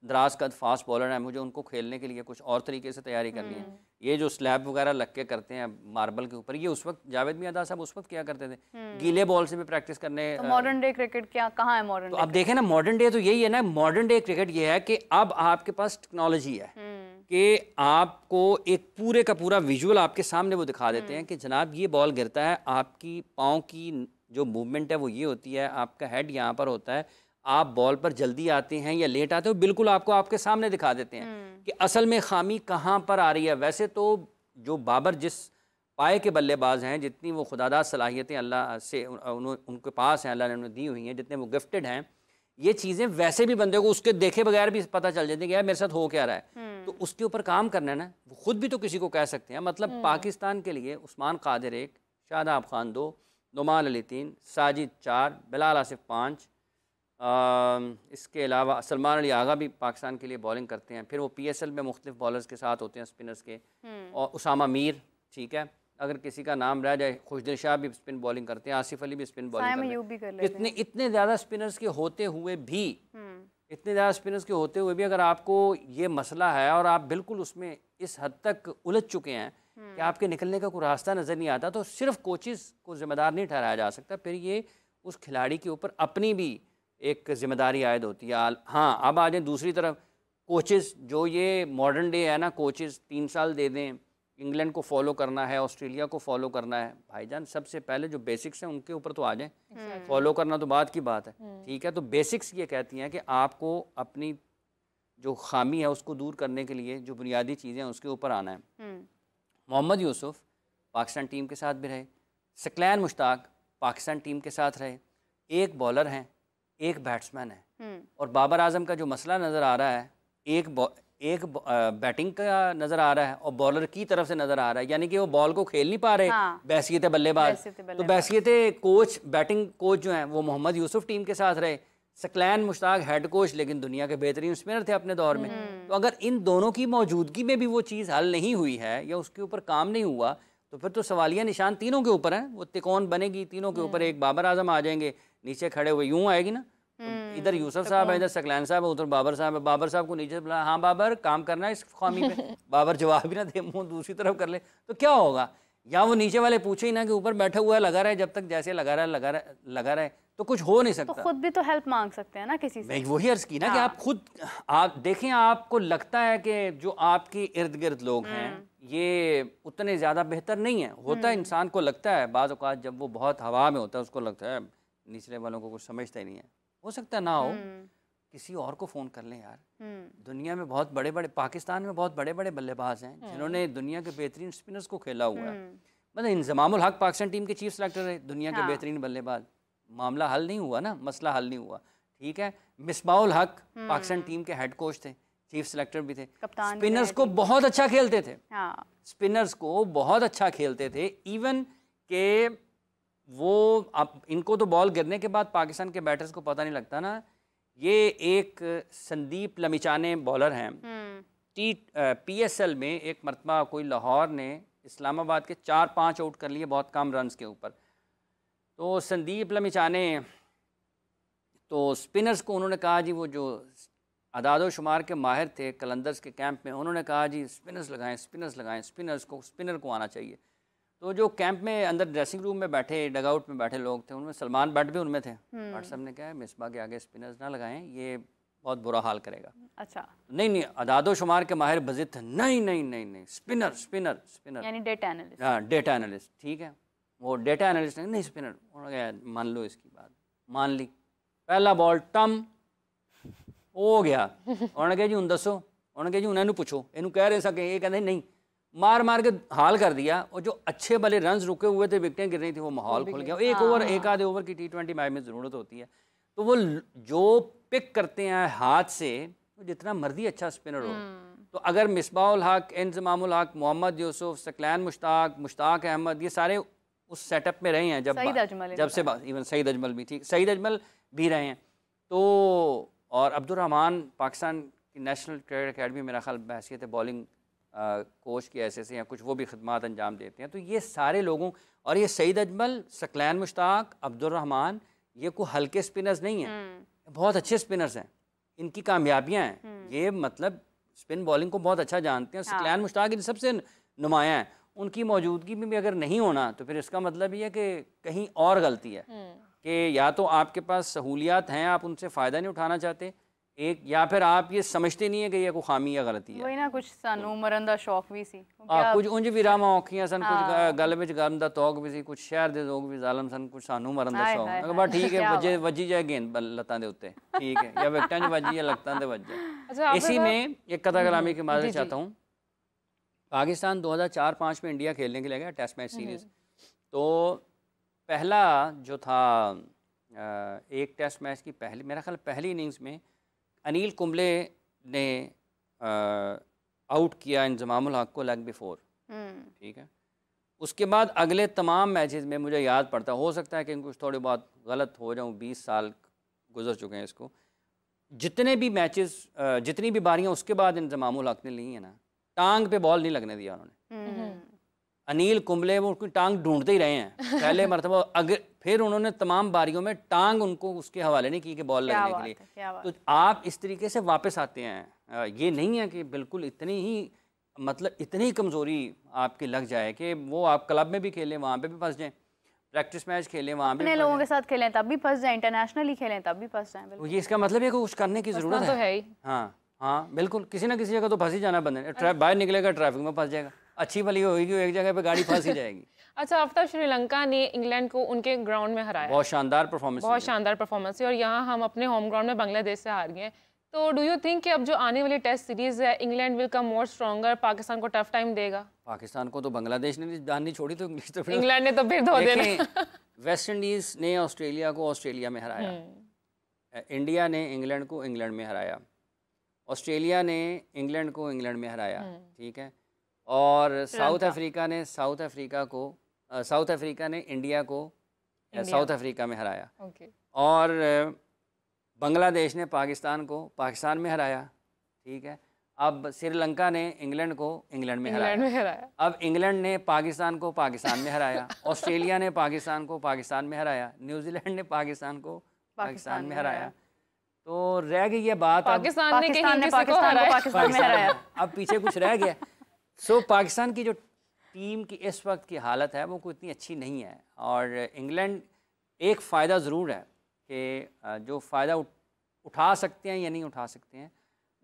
S2: दराज कद फास्ट बॉलर हैं, मुझे उनको खेलने के लिए कुछ और तरीके से तैयारी करनी है। ये जो स्लैब वगैरह लग के करते हैं मार्बल के ऊपर, ये उस वक्त जावेद मियादाद साहब उस वक्त किया करते थे, गीले बॉल से भी प्रैक्टिस करने।
S3: तो मॉडर्न डे क्रिकेट क्या कहाँ है मॉडर्न?
S2: तो अब देखें ना, मॉडर्न डे तो यही है ना, मॉडर्न डे क्रिकेट ये है कि अब आपके पास टेक्नोलॉजी है कि आपको एक पूरे का पूरा विजुअल आपके सामने वो दिखा देते हैं कि जनाब ये बॉल गिरता है, आपकी पाँव की जो मूवमेंट है वो ये होती है, आपका हेड यहाँ पर होता है, आप बॉल पर जल्दी आते हैं या लेट आते हो, बिल्कुल आपको आपके सामने दिखा देते हैं कि असल में खामी कहाँ पर आ रही है। वैसे तो जो बाबर जिस पाए के बल्लेबाज हैं, जितनी वो खुदादाद सलाहियतें अल्लाह से उनके पास हैं, अल्लाह ने उन्हें दी हुई हैं, जितने वो गिफ्टेड हैं, ये चीज़ें वैसे भी बंदे को उसके देखे बगैर भी पता चल जाती है कि यार मेरे साथ हो क्या रहा है। तो उसके ऊपर काम करना है ना, वो खुद भी तो किसी को कह सकते हैं। मतलब पाकिस्तान के लिए उस्मान कादिर 1, शादाब खान 2, नुमान अली 3, साजिद 4, बिलाल आसिफ 5, इसके अलावा सलमान अली आगा भी पाकिस्तान के लिए बॉलिंग करते हैं। फिर वो PSL में मुख्तलिफ बॉलर्स के साथ होते हैं, स्पिनर्स के, और उसामा मीर, ठीक है, अगर किसी का नाम रह जाए, खुशदिल शाह भी स्पिन बॉलिंग करते हैं, आसिफ अली भी स्पिन बॉलिंग करते हैं। इतने ज़्यादा स्पिनर्स के होते हुए भी, अगर आपको ये मसला है और आप बिल्कुल उसमें इस हद तक उलझ चुके हैं कि आपके निकलने का कोई रास्ता नज़र नहीं आता, तो सिर्फ कोचेज़ को ज़िम्मेदार नहीं ठहराया जा सकता, फिर ये उस खिलाड़ी के ऊपर अपनी भी एक जिम्मेदारी आयद होती है। हाँ, अब आ जाए दूसरी तरफ, कोचेज़ जो ये मॉडर्न डे है ना, कोचेज़ 3 साल दे दें, इंग्लैंड को फॉलो करना है, ऑस्ट्रेलिया को फॉलो करना है, भाईजान सबसे पहले जो बेसिक्स हैं उनके ऊपर तो आ जाएं। फॉलो करना तो बात की बात है, ठीक है। तो बेसिक्स ये कहती हैं कि आपको अपनी जो खामी है उसको दूर करने के लिए जो बुनियादी चीज़ें हैं उसके ऊपर आना है। मोहम्मद यूसुफ पाकिस्तान टीम के साथ भी रहे, सकलैन मुश्ताक पाकिस्तान टीम के साथ रहे, एक बॉलर हैं, एक बैट्समैन है, और बाबर आजम का जो मसला नज़र आ रहा है, एक बैटिंग का नज़र आ रहा है और बॉलर की तरफ से नज़र आ रहा है, यानी कि वो बॉल को खेल नहीं पा रहे। बैसियत बल्लेबाज, तो बैसियत कोच, बैटिंग कोच जो हैं वो मोहम्मद यूसुफ टीम के साथ रहे, सकलैन मुश्ताक हेड कोच, लेकिन दुनिया के बेहतरीन स्पिनर थे अपने दौर में। तो अगर इन दोनों की मौजूदगी में भी वो चीज़ हल नहीं हुई है या उसके ऊपर काम नहीं हुआ, तो फिर तो सवालिया निशान तीनों के ऊपर है। वो तिकोन बनेगी तीनों के ऊपर, एक बाबर आजम आ जाएंगे, नीचे खड़े हुए यूँ आएगी ना, इधर यूसुफ साहब है, इधर सकलैन साहब है, उधर बाबर साहब है। बाबर साहब को नीचे बुला, हाँ बाबर काम करना है इस खामी पे, बाबर जवाब भी ना दे, मुंह दूसरी तरफ कर ले, तो क्या होगा? या वो नीचे वाले पूछे ही ना कि ऊपर बैठा हुआ है, लगा रहे, जब तक जैसे लगा रहा है तो कुछ हो नहीं सकता।
S3: तो खुद भी तो हेल्प मांग सकते हैं ना किसी से।
S2: वही अर्ज की ना कि आप खुद, आप देखें, आपको लगता है कि जो आपके इर्द गिर्द लोग हैं ये उतने ज़्यादा बेहतर नहीं है। होता है, इंसान को लगता है बाज़ औक़ात जब वो बहुत हवा में होता है उसको लगता है निचले वालों को कुछ समझता ही नहीं है। हो सकता है ना हो, किसी और को फ़ोन कर लें यार। दुनिया में बहुत बड़े बड़े, पाकिस्तान में बहुत बड़े बड़े बल्लेबाज हैं जिन्होंने दुनिया के बेहतरीन स्पिनर्स को खेला हुआ है। मतलब इंज़मामुल हक पाकिस्तान टीम के चीफ सेलेक्टर है, दुनिया के बेहतरीन बल्लेबाज। मामला हल नहीं हुआ ना, मसला हल नहीं हुआ, ठीक है। मिसबाउल हक पाकिस्तान टीम के हेड कोच थे, चीफ सेलेक्टर भी थे, स्पिनर्स को बहुत अच्छा खेलते थे, स्पिनर्स को बहुत अच्छा खेलते थे। इवन के वो, अब इनको तो बॉल गिरने के बाद पाकिस्तान के बैटर्स को पता नहीं लगता ना। ये एक संदीप लमिचाने बॉलर हैं, PSL में एक मरतबा कोई लाहौर ने इस्लामाबाद के 4-5 आउट कर लिए बहुत कम रन्स के ऊपर। तो संदीप लमिचाने तो स्पिनर्स को उन्होंने कहा जी, वो जो अदाद शुमार के माहिर थे कलंदर्स के कैंप में, उन्होंने कहा जी स्पिनर्स लगाएं, स्पिनर को आना चाहिए। तो जो कैंप में अंदर ड्रेसिंग रूम में बैठे, डगआउट में बैठे लोग थे, उनमें सलमान बट भी उनमें थे। बट साहब ने कहा मिसबा के आगे स्पिनर्स ना लगाएं, ये बहुत बुरा हाल करेगा।
S3: अच्छा,
S2: नहीं, अदादो शुमार के माहिर बजिद थे, नहीं, स्पिनर
S3: यानी डेटा एनालिस्ट।
S2: हाँ, डेटा एनालिस्ट, ठीक है। वो डेटा एनालिस्ट नहीं, स्पिनर। उन्होंने कहा मान लो इसकी बात, मान ली। पहला बॉल टम, हो गया। उन्होंने कहा जी हूँ दसो, उन्होंने कहा जी उन्हें पूछो, इनू कह रहे सके, ये कहते नहीं, मार मार के हाल कर दिया। और जो अच्छे भले रन रुके हुए थे, विकेटें गिर रही थी, वो माहौल खुल गया। एक ओवर, एक आधे ओवर की T20 मैच में ज़रूरत होती है, तो वो जो पिक करते हैं हाथ से, तो जितना मर्जी अच्छा स्पिनर हो, तो अगर मिसबाउल हक, इंजमामुल हक, मोहम्मद यूसुफ, सकलैन मुश्ताक, मुश्ताक अहमद, ये सारे उस सेटअप में रहे हैं जब से इवन सईद अजमल भी, ठीक, सईद अजमल भी रहे हैं। तो और अब्दुर्रहमान पाकिस्तान की नेशनल क्रिकेट अकेडमी मेरा ख्याल बहैसियत बॉलिंग कोच की ऐसे या कुछ वो भी खिदमात अंजाम देते हैं। तो ये सारे लोगों, और ये सईद अजमल, सकलैन मुश्ताक, अब्दुर्रहमान, ये कोई हल्के स्पिनर्स नहीं हैं, बहुत अच्छे स्पिनर्स हैं, इनकी कामयाबियां हैं। ये मतलब स्पिन बॉलिंग को बहुत अच्छा जानते हैं। सकलैन मुश्ताक सबसे नुमाया है, उनकी मौजूदगी में भी अगर नहीं होना तो फिर इसका मतलब ये है कि कहीं और गलती है, कि या तो आपके पास सहूलियात हैं, आप उनसे फ़ायदा नहीं उठाना चाहते, एक, या फिर आप ये समझते नहीं है कि ये कोई खामी या गलती है।
S3: वही ना, कुछ सानू मरन दा शौक भी सी,
S2: कुछ उंज भी रामा औखियां सन, कुछ गल विच गरम दा तौक भी सी, कुछ शहर दे लोग भी जालम सन, कुछ सानू मरन दा शौक। बस ठीक है, वजी जाए गेंद लत्तां दे उत्ते, ठीक है, या विकटां च वजी या लत्तां दे वज जाए। इसी में एक कथा कलामी की माजरत चाहता हूँ। पाकिस्तान 2004-05 में इंडिया खेलने के लिए गया टेस्ट मैच सीरीज़। तो पहला जो था एक टेस्ट मैच की पहली, मेरा ख्याल पहली इनिंग्स में अनिल कुंबले ने आउट किया इंजमामुल हक को लेग बिफोर, ठीक है। उसके बाद अगले तमाम मैचेस में मुझे याद पड़ता, हो सकता है कि कुछ थोड़े बहुत गलत हो जाऊँ, 20 साल गुजर चुके हैं इसको, जितने भी मैचेस, जितनी भी बारियां उसके बाद इंजमामुल हक ने ली है ना, टांग पे बॉल नहीं लगने दिया उन्होंने। अनिल कुंबले वो उसकी टांग ढूंढते ही रहे हैं पहले मरतबा, अगर फिर उन्होंने तमाम बारियों में टांग उनको उसके हवाले नहीं की कि बॉल लगने के लिए। तो आप इस तरीके से वापस आते हैं, ये नहीं है कि बिल्कुल इतनी ही, मतलब इतनी कमज़ोरी आपकी लग जाए कि वो आप क्लब में भी खेलें वहाँ पे भी फंस जाएं, प्रैक्टिस मैच खेलें वहाँ पे,
S3: लोगों के साथ खेलें तब भी फंस जाएं, इंटरनेशनली खेलें तब भी फंस जाएं।
S2: तो ये इसका मतलब है कि कुछ करने की ज़रूरत है। हाँ हाँ बिल्कुल, किसी ना किसी जगह तो फंस ही जाना बंद है, बाहर निकलेगा ट्रैफिक में फंस जाएगा, अच्छी भली होगी एक जगह पे गाड़ी फंस ही जाएगी।
S1: अच्छा आफ्ताब, श्रीलंका ने इंग्लैंड को उनके ग्राउंड में हराया,
S2: बहुत शानदार परफॉर्मेंस,
S1: बहुत शानदार परफॉर्मेंस है, और यहाँ हम अपने होम ग्राउंड में बांग्लादेश से हार गए। तो डू यू थिंक कि अब जो आने वाली टेस्ट सीरीज है England will come more stronger, Pakistan को टफ टाइम देगा?
S2: पाकिस्तान को तो बांग्लादेश ने जान नहीं छोड़ी, तो
S1: इंग्लैंड ने तो फिर धो देना।
S2: वेस्ट इंडीज ने ऑस्ट्रेलिया को ऑस्ट्रेलिया में हराया, इंडिया ने इंग्लैंड को इंग्लैंड में हराया, ऑस्ट्रेलिया ने इंग्लैंड को इंग्लैंड में हराया, ठीक है, और साउथ अफ्रीका ने इंडिया को साउथ अफ्रीका में हराया, और बांग्लादेश ने पाकिस्तान को पाकिस्तान में हराया, ठीक है। अब श्रीलंका ने इंग्लैंड को इंग्लैंड में हराया, अब इंग्लैंड ने पाकिस्तान को पाकिस्तान में हराया, ऑस्ट्रेलिया ने पाकिस्तान को पाकिस्तान में हराया, न्यूजीलैंड ने पाकिस्तान को पाकिस्तान में हराया। तो रह गई ये बात,
S1: पाकिस्तान ने पाकिस्तान में हराया,
S2: अब पीछे कुछ रह गया। सो पाकिस्तान की जो टीम की इस वक्त की हालत है वो कोई इतनी अच्छी नहीं है, और इंग्लैंड एक फ़ायदा ज़रूर है कि जो फ़ायदा उठा सकते हैं या नहीं उठा सकते हैं,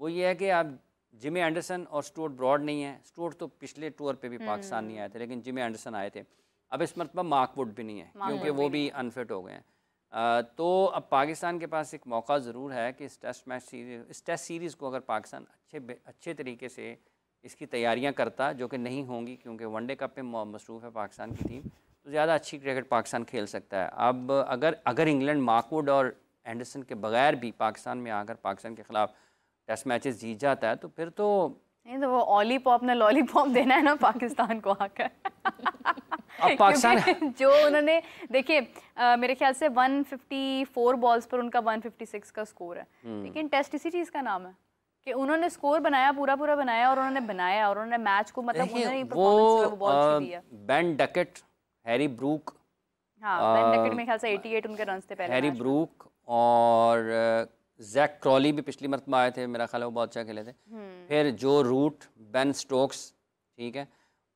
S2: वो ये है कि आप जिमी एंडरसन और स्टुअर्ट ब्रॉड नहीं है। स्टुअर्ट तो पिछले टूर पे भी पाकिस्तान नहीं आए थे, लेकिन जिमी एंडरसन आए थे। अब इस मरतबा मार्क वुड भी नहीं है क्योंकि वो भी अनफिट हो गए हैं। तो अब पाकिस्तान के पास एक मौका ज़रूर है कि इस टेस्ट सीरीज़ को अगर पाकिस्तान अच्छे तरीके से इसकी तैयारियां करता, जो कि नहीं होंगी क्योंकि वनडे कप में मसरूफ़ है पाकिस्तान की टीम, तो ज़्यादा अच्छी क्रिकेट पाकिस्तान खेल सकता है। अब अगर इंग्लैंड मार्क वुड और एंडरसन के बगैर भी पाकिस्तान में आकर पाकिस्तान के ख़िलाफ़ टेस्ट मैचेस जीत जाता है, तो फिर तो
S3: नहीं, तो वो ऑलीपॉप ने लॉलीपॉप देना है ना पाकिस्तान को आकर।
S2: अब पाकिस्तान
S3: जो उन्होंने देखिए, मेरे ख्याल से 154 बॉल्स पर उनका 156 का स्कोर है, लेकिन टेस्ट इसी चीज़ का नाम है कि उन्होंने स्कोर बनाया, पूरा बनाया, और उन्होंने मैच को, मतलब उन्होंने परफॉर्मेंस वो बहुत अच्छी दी है।
S2: Ben Duckett, Harry Brook,
S3: Ben Duckett मेरे ख्याल से 88 उनके रन थे पहले,
S2: हैरी ब्रूक और जैक क्रॉली भी पिछली मरतबा आए थे, मेरा ख्याल है वो बहुत अच्छा खेले थे। फिर जो रूट, बेन स्टोक्स, ठीक है,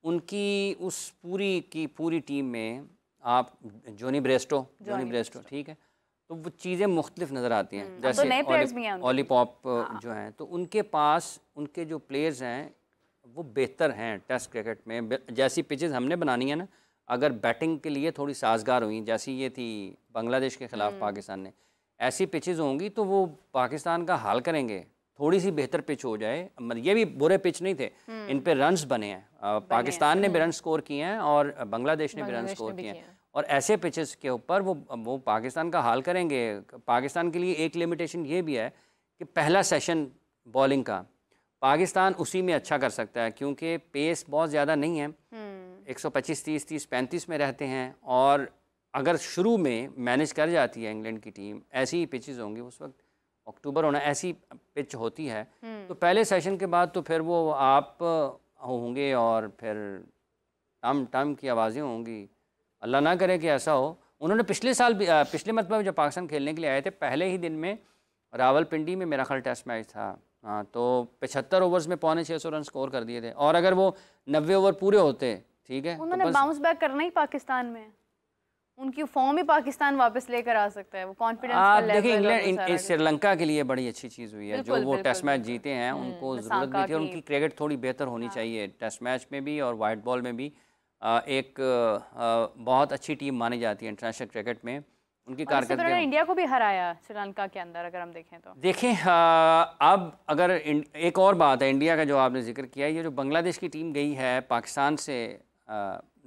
S2: उनकी उस पूरी टीम में आप जोनी ब्रेस्टो, ठीक है, तो वो चीज़ें मुख्तलिफ नज़र आती हैं। जैसे ऑलीपॉप जो हैं, तो उनके पास उनके जो प्लेयर्स हैं वो बेहतर हैं टेस्ट क्रिकेट में। जैसी पिचेस हमने बनानी है ना, अगर बैटिंग के लिए थोड़ी साजगार हुई, जैसी ये थी बांग्लादेश के ख़िलाफ़ पाकिस्तान ने, ऐसी पिचेस होंगी तो वो पाकिस्तान का हाल करेंगे। थोड़ी सी बेहतर पिच हो जाए, ये भी बुरे पिच नहीं थे, इन पे रन्स बने हैं, पाकिस्तान ने भी रन स्कोर किए हैं और बांग्लादेश ने भी रन स्कोर किए हैं। और ऐसे पिचेस के ऊपर वो पाकिस्तान का हाल करेंगे। पाकिस्तान के लिए एक लिमिटेशन ये भी है कि पहला सेशन बॉलिंग का पाकिस्तान उसी में अच्छा कर सकता है, क्योंकि पेस बहुत ज़्यादा नहीं है, 125 30 30 35 में रहते हैं। और अगर शुरू में मैनेज कर जाती है इंग्लैंड की टीम, ऐसी ही पिचेस होंगी, उस वक्त अक्टूबर होना, ऐसी पिच होती है, तो पहले सेशन के बाद तो फिर वो आप होंगे और फिर टम टम की आवाज़ें होंगी। अल्लाह ना करे कि ऐसा हो। उन्होंने पिछले साल भी पिछले मतलब जब पाकिस्तान खेलने के लिए आए थे, पहले ही दिन में रावलपिंडी में मेरा ख्याल टेस्ट मैच था, हाँ, तो 75 ओवर्स में 650 रन स्कोर कर दिए थे। और अगर वो 90 ओवर पूरे होते, ठीक है,
S3: उन्होंने बाउंस बैक करना ही पाकिस्तान में, उनकी फॉर्म ही पाकिस्तान वापस लेकर आ सकता है, वो कॉन्फिडेंस का लेवल।
S2: देखिए इंग्लैंड श्रीलंका के लिए बड़ी अच्छी चीज़ हुई है, जो वो टेस्ट मैच जीते हैं, उनको ज़रूरत भी थी, उनकी क्रिकेट थोड़ी बेहतर होनी चाहिए टेस्ट मैच में भी और वाइट बॉल में भी। एक बहुत अच्छी टीम मानी जाती है इंटरनेशनल क्रिकेट में, उनकी कारकर्दगी।
S3: इंडिया को भी हराया श्रीलंका के अंदर, अगर हम देखें तो
S2: देखें अब अगर एक और बात है इंडिया का जो आपने जिक्र किया, ये जो बांग्लादेश की टीम गई है पाकिस्तान से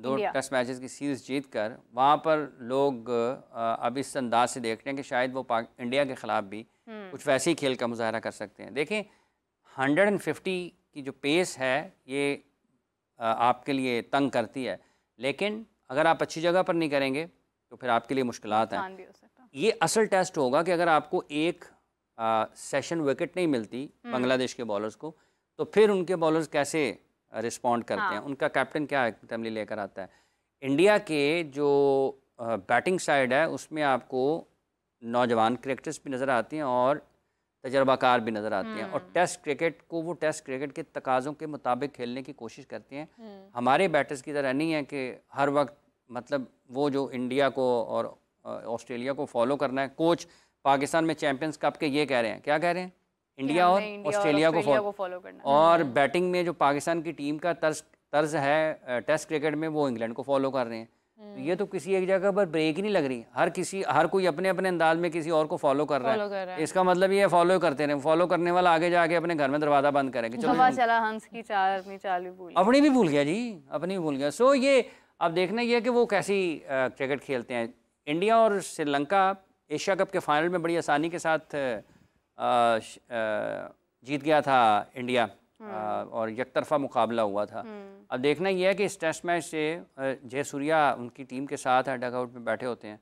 S2: 2 टेस्ट मैचेस की सीरीज जीत कर, वहाँ पर लोग अब इस अंदाज से देख रहे हैं कि शायद वो इंडिया के ख़िलाफ़ भी कुछ वैसे ही खेल का मुजाहरा कर सकते हैं। देखें 150 की जो पेस है ये आपके लिए तंग करती है, लेकिन अगर आप अच्छी जगह पर नहीं करेंगे तो फिर आपके लिए मुश्किलात हैं। ये असल टेस्ट होगा कि अगर आपको एक सेशन विकेट नहीं मिलती बांग्लादेश के बॉलर्स को, तो फिर उनके बॉलर्स कैसे रिस्पॉन्ड करते हैं, उनका कैप्टन क्या तमली लेकर आता है। इंडिया के जो बैटिंग साइड है उसमें आपको नौजवान क्रिकेटर्स भी नज़र आती हैं और तजर्बाकार भी नज़र आती हैं, और टेस्ट क्रिकेट को वो टेस्ट क्रिकेट के तकाज़ों के मुताबिक खेलने की कोशिश करते हैं। हमारे बैटर्स की तरह नहीं है कि हर वक्त मतलब वो जो इंडिया को और ऑस्ट्रेलिया को फॉलो करना है। कोच पाकिस्तान में चैंपियंस कप के ये कह रहे हैं, क्या कह रहे हैं, इंडिया और ऑस्ट्रेलिया को फॉलो करना। और बैटिंग में जो पाकिस्तान की टीम का तर्ज है टेस्ट क्रिकेट में, वो इंग्लैंड को फॉलो कर रहे हैं। तो ये तो किसी एक जगह पर ब्रेक ही नहीं लग रही, हर कोई अपने अपने अंदाज में किसी और को फॉलो कर रहा है। इसका मतलब ये फॉलो करते रहे, फॉलो करने वाला आगे जाके अपने घर में दरवाजा बंद करेंगे,
S3: चलो चला हंस की चाल
S2: अपनी भी भूल गया जी, अपनी भी भूल गया। सो ये अब देखना ये है कि वो कैसी क्रिकेट खेलते हैं। इंडिया और श्रीलंका एशिया कप के फाइनल में बड़ी आसानी के साथ जीत गया था इंडिया, और एकतरफा मुकाबला हुआ था। अब देखना यह है कि इस टेस्ट मैच से जयसूर्या उनकी टीम के साथ डगआउट में बैठे होते हैं,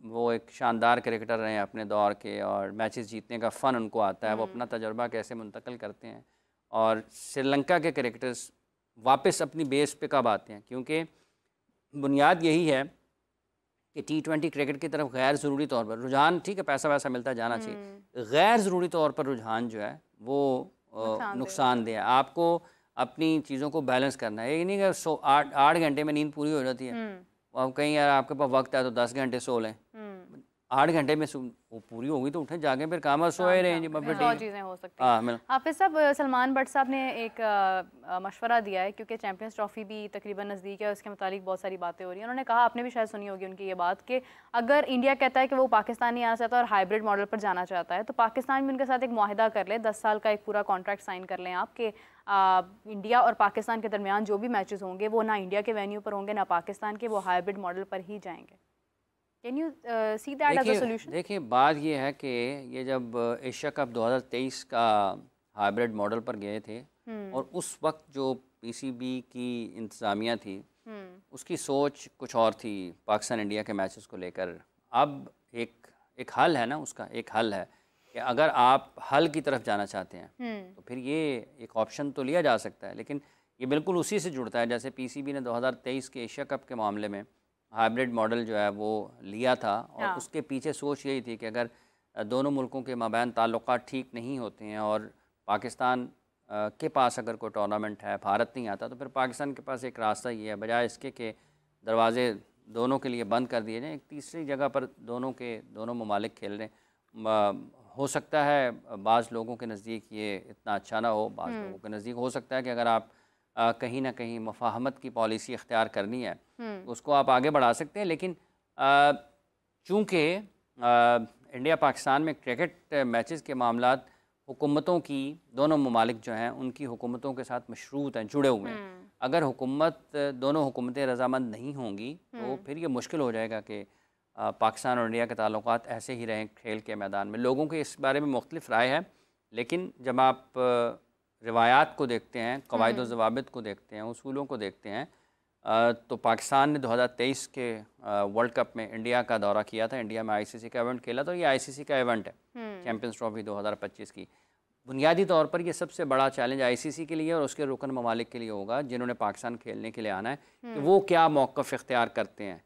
S2: वो एक शानदार क्रिकेटर रहे हैं अपने दौर के, और मैचेस जीतने का फ़न उनको आता है, वो अपना तजर्बा कैसे मुंतकिल करते हैं। और श्रीलंका के क्रिकेटर्स वापस अपनी बेस पे कब आते हैं, क्योंकि बुनियाद यही है कि T20 क्रिकेट की तरफ गैर ज़रूरी तौर पर रुझान, ठीक है पैसा वैसा मिलता जाना चाहिए, गैर ज़रूरी तौर पर रुझान जो है वो नुकसानदेह है। आपको अपनी चीज़ों को बैलेंस करना है। ये नहीं कि 8 घंटे में नींद पूरी हो जाती है, अब कहीं यार आपके पास वक्त है तो 10 घंटे सो लें, 8 घंटे में वो पूरी होगी तो उठे जाके फिर काम सोए रहे हैं,
S3: चीज़ें हो सकती हैं। हाफिज़ साहब, सलमान भट्ट साहब ने एक मशवरा दिया है, क्योंकि चैंपियंस ट्रॉफी भी तकरीबन नज़दीक है, उसके मुतालिक बहुत सारी बातें हो रही हैं। उन्होंने कहा, आपने भी शायद सुनी होगी उनकी ये बात, कि अगर इंडिया कहता है कि वो पाकिस्तान नहीं आना चाहता और हाइब्रिड मॉडल पर जाना चाहता है, तो पाकिस्तान भी उनके साथ एक मुआहिदा कर ले, 10 साल का एक पूरा कॉन्ट्रैक्ट साइन कर लें आप, कि इंडिया और पाकिस्तान के दरमियान जो भी मैचेस होंगे वो ना इंडिया के वेन्यू पर होंगे ना पाकिस्तान के, वो हाइब्रिड मॉडल पर ही जाएंगे। Can you see that as a solution? देखिए
S2: बात ये है कि ये जब एशिया कप 2023 का हाइब्रिड मॉडल पर गए थे, और उस वक्त जो PCB की इंतज़ामिया थी उसकी सोच कुछ और थी पाकिस्तान इंडिया के मैचेस को लेकर। अब एक हल है ना, उसका एक हल है कि अगर आप हल की तरफ जाना चाहते हैं तो फिर ये एक ऑप्शन तो लिया जा सकता है, लेकिन ये बिल्कुल उसी से जुड़ता है जैसे PCB ने 2023 के एशिया कप के मामले में हाइब्रिड मॉडल जो है वो लिया था, और उसके पीछे सोच यही थी कि अगर दोनों मुल्कों के माबैन ताल्लुकात ठीक नहीं होते हैं और पाकिस्तान के पास अगर कोई टूर्नामेंट है, भारत नहीं आता, तो फिर पाकिस्तान के पास एक रास्ता ये है, बजाय इसके कि दरवाजे दोनों के लिए बंद कर दिए जाएँ, एक तीसरी जगह पर दोनों ममालिक खेल रहे हैं। हो सकता है बाज़ लोगों के नज़दीक ये इतना अच्छा ना हो, बाज़ लोगों के नज़दीक हो सकता है कि अगर आप कहीं ना कहीं मुफाहमत की पॉलिसी इख्तियार करनी है उसको आप आगे बढ़ा सकते हैं, लेकिन चूँकि इंडिया पाकिस्तान में क्रिकेट मैचेस के मामलात हुकूमतों की, दोनों ममालिक जो हैं उनकी हुकूमतों के साथ मशरूत हैं, जुड़े हुए हैं। अगर दोनों हुकूमतें रजामंद नहीं होंगी तो फिर ये मुश्किल हो जाएगा कि पाकिस्तान और इंडिया के ताल्लुकात ऐसे ही रहें खेल के मैदान में। लोगों की इस बारे में मुख्तलिफ राय है, लेकिन जब आप रिवायात को देखते हैं, कवायद व ज़वाबित को देखते हैं, उसूलों को देखते हैं, तो पाकिस्तान ने 2023 के वर्ल्ड कप में इंडिया का दौरा किया था, इंडिया में आईसीसी का इवेंट खेला, तो ये आईसीसी का इवेंट है, चैम्पियंस ट्रॉफी 2025 की। बुनियादी तौर पर ये सबसे बड़ा चैलेंज आईसीसी के लिए और उसके रुकन ममालिक के लिए होगा जिन्होंने पाकिस्तान खेलने के लिए आना है, कि वो क्या मौक़िफ़ इख्तियार करते हैं।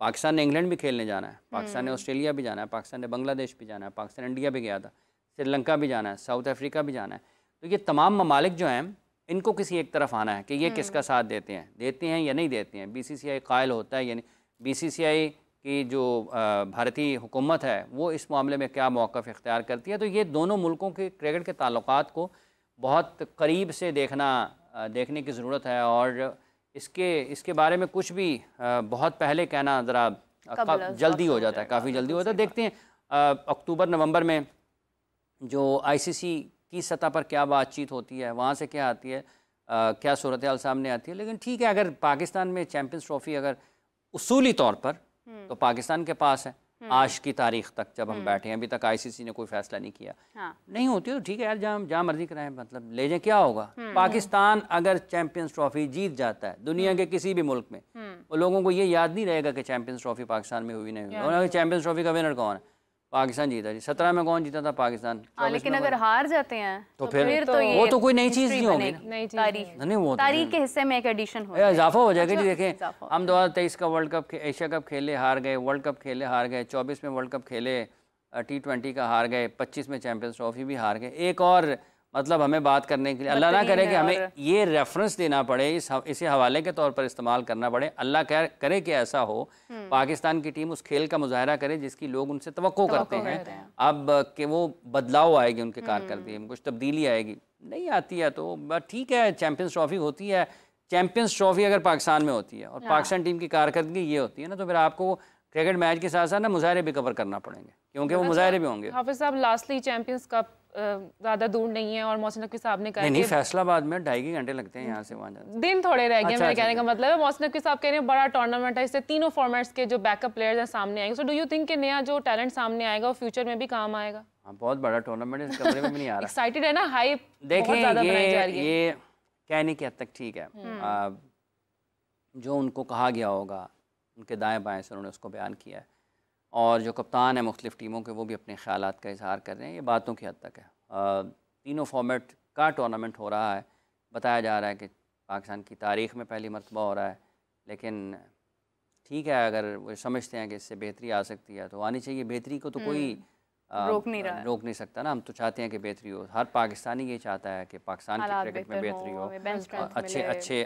S2: पाकिस्तान ने इंग्लैंड भी खेलने जाना है, पाकिस्तान ने ऑस्ट्रेलिया भी जाना है, पाकिस्तान ने बांग्लादेश भी जाना है, पाकिस्तान इंडिया भी गया था, श्रीलंका भी जाना है, साउथ अफ्रीका भी जाना है। तो ये तमाम ममालिक जो हैं इनको किसी एक तरफ आना है कि ये किसका साथ देते हैं या नहीं देते हैं। बीसीसीआई कायल होता है, यानी बीसीसीआई की जो भारतीय हुकूमत है वो इस मामले में क्या मौक़िफ़ इख्तियार करती है। तो ये दोनों मुल्कों के क्रिकेट के ताल्लुकात को बहुत करीब से देखने की ज़रूरत है, और इसके बारे में कुछ भी बहुत पहले कहना ज़रा जल्दी हो जाता है, काफ़ी जल्दी होता है। देखते हैं अक्टूबर नवंबर में जो आईसीसी की सतह पर क्या बातचीत होती है, वहाँ से क्या आती है, क्या सूरत हाल सामने आती है। लेकिन ठीक है, अगर पाकिस्तान में चैम्पियंस ट्रॉफी अगर उसूली तौर पर तो पाकिस्तान के पास है आज की तारीख तक, जब हम बैठे हैं, अभी तक आईसीसी ने कोई फैसला नहीं किया। नहीं होती तो ठीक है यार, जहाँ मर्जी कराएं, मतलब ले जाए, क्या होगा। पाकिस्तान अगर चैंपियंस ट्रॉफी जीत जाता है दुनिया के किसी भी मुल्क में, वो लोगों को ये याद नहीं रहेगा कि चैंपियंस ट्रॉफी पाकिस्तान में हुई नहीं हुई। चैंपियंस ट्रॉफी का विनर कौन है? पाकिस्तान जीता जी। 17 में कौन जीता था? पाकिस्तान।
S3: लेकिन अगर हार जाते हैं तो फिर तो
S2: वो तो कोई नई चीज नहीं होगी,
S3: नहीं, वो तारीख के हिस्से में एक एडिशन हो,
S2: इजाफा हो जाएगा जी। देखें, हम 2023 का वर्ल्ड कप, एशिया कप खेले हार गए, वर्ल्ड कप खेले हार गए, 24 में वर्ल्ड कप खेले, T20 का हार गए, 25 में चैंपियंस ट्रॉफी भी हार गए। एक और मतलब हमें बात करने के लिए, अल्लाह ना करे कि हमें ये रेफरेंस देना पड़े, इसे हवाले के तौर पर इस्तेमाल करना पड़े। अल्लाह करे कि ऐसा हो, पाकिस्तान की टीम उस खेल का मुजाहरा करे जिसकी लोग उनसे तवक्को करते हैं। अब कि वो बदलाव आएगी उनके कारकर्दगी में, कुछ तब्दीली आएगी, नहीं आती है तो ठीक है। चैम्पियंस ट्रॉफी होती है, चैम्पियंस ट्रॉफी अगर पाकिस्तान में होती है और पाकिस्तान टीम की कारकर्दगी ये होती है ना, तो फिर आपको क्रिकेट मैच के साथ साथ ना मुजाहरे भी कवर करना पड़ेंगे, क्योंकि वो मुजाहरे भी होंगे।
S1: हाफिज साहब, लास्टली चैंपियंस कप ज़्यादा दूर नहीं है और मोहसिन नकवी साहब ने कहा
S2: नहीं, फैसलाबाद में 2.5 घंटे लगते हैं यहाँ से वहाँ जाने।
S1: दिन थोड़े रह गए, मेरे कहने का मतलब है। मोहसिन नकवी साहब कह रहे हैं बड़ा टूर्नामेंट है, इससे तीनों फॉर्मेट्स के जो बैकअप प्लेयर्स हैं सामने आएंगे। सो डू यू थिंक कि नया जो टैलेंट सामने आएगा वो फ्यूचर में भी काम आएगा?
S2: हाँ, बहुत बड़ा टूर्नामेंट है, इस कमरे में भी नहीं आ रहा।
S1: एक्साइटेड है ना, हाइप
S2: देखिए ये कहने की हद तक ठीक है, जो उनको कहा गया होगा उनके दाएँ बाएँ से उन्होंने उसको बयान किया है, और जो कप्तान है मुख्तलिफ टीमों के वो भी अपने ख्यालात का इजहार कर रहे हैं। ये बातों की हद तक है। तीनों फॉर्मेट का टूर्नामेंट हो रहा है, बताया जा रहा है कि पाकिस्तान की तारीख़ में पहली मरतबा हो रहा है, लेकिन ठीक है, अगर वो समझते हैं कि इससे बेहतरी आ सकती है तो आनी चाहिए। बेहतरी को तो कोई रोक नहीं सकता ना। हम तो चाहते हैं कि बेहतरी हो, हर पाकिस्तानी ये चाहता है कि पाकिस्तान की क्रिकेट में बेहतरी हो,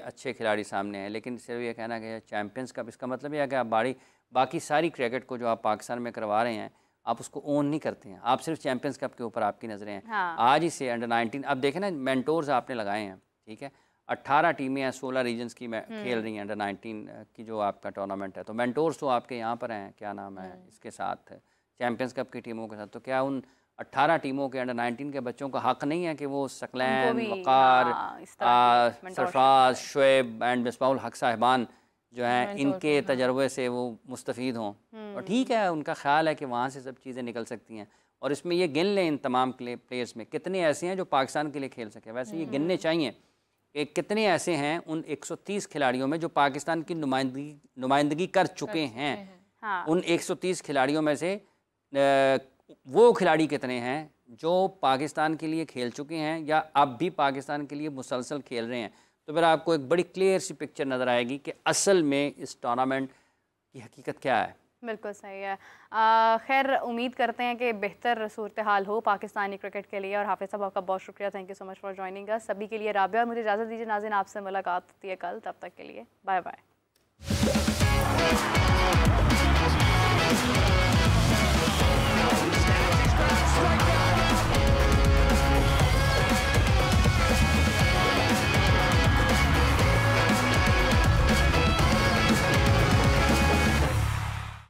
S2: अच्छे खिलाड़ी सामने हैं। लेकिन सिर्फ ये कहना कि चैम्पियंस कप, इसका मतलब यह है कि आप बाकी सारी क्रिकेट को जो आप पाकिस्तान में करवा रहे हैं आप उसको ओन नहीं करते हैं, आप सिर्फ चैंपियंस कप के ऊपर आपकी नज़रें हैं। आज ही से अंडर 19, अब देखें ना, मेंटोर्स आपने लगाए हैं, ठीक है, 18 टीमें हैं, 16 रीजन्स की खेल रही हैं अंडर 19 की जो आपका टूर्नामेंट है। तो मेंटोर्स तो आपके यहाँ पर हैं, क्या नाम है, इसके साथ चैम्पियंस कप की टीमों के साथ। तो क्या उन 18 टीमों के अंडर 19 के बच्चों का हक नहीं है कि वो सकलैन, वक़ार, सरफराज, शुएब एंड मिसबाहुल हक साहिबान जो हैं, इनके तजर्बे से वो मुस्तफ़ीद हों? और ठीक है, उनका ख्याल है कि वहाँ से सब चीज़ें निकल सकती हैं। और इसमें ये गिन लें इन तमाम प्लेयर्स में कितने ऐसे हैं जो पाकिस्तान के लिए खेल सके। वैसे ये गिनने चाहिए कि कितने ऐसे हैं उन 130 खिलाड़ियों में जो पाकिस्तान की नुमाइंदगी कर चुके हैं। उन 130 खिलाड़ियों में से वो खिलाड़ी कितने हैं जो पाकिस्तान के लिए खेल चुके हैं या अब भी पाकिस्तान के लिए मुसलसल खेल रहे हैं। तो फिर आपको एक बड़ी क्लियर सी पिक्चर नज़र आएगी कि असल में इस टूर्नामेंट की हकीकत क्या है।
S3: बिल्कुल सही है। खैर, उम्मीद करते हैं कि बेहतर सूरत हाल हो पाकिस्तानी क्रिकेट के लिए। और हाफिज़ साहब, आपका बहुत शुक्रिया, thank you so much for joining us. सभी के लिए राबिया, और मुझे इजाज़त दीजिए नाज़रीन, आपसे मुलाकात होती है कल, तब तक के लिए बाय बाय।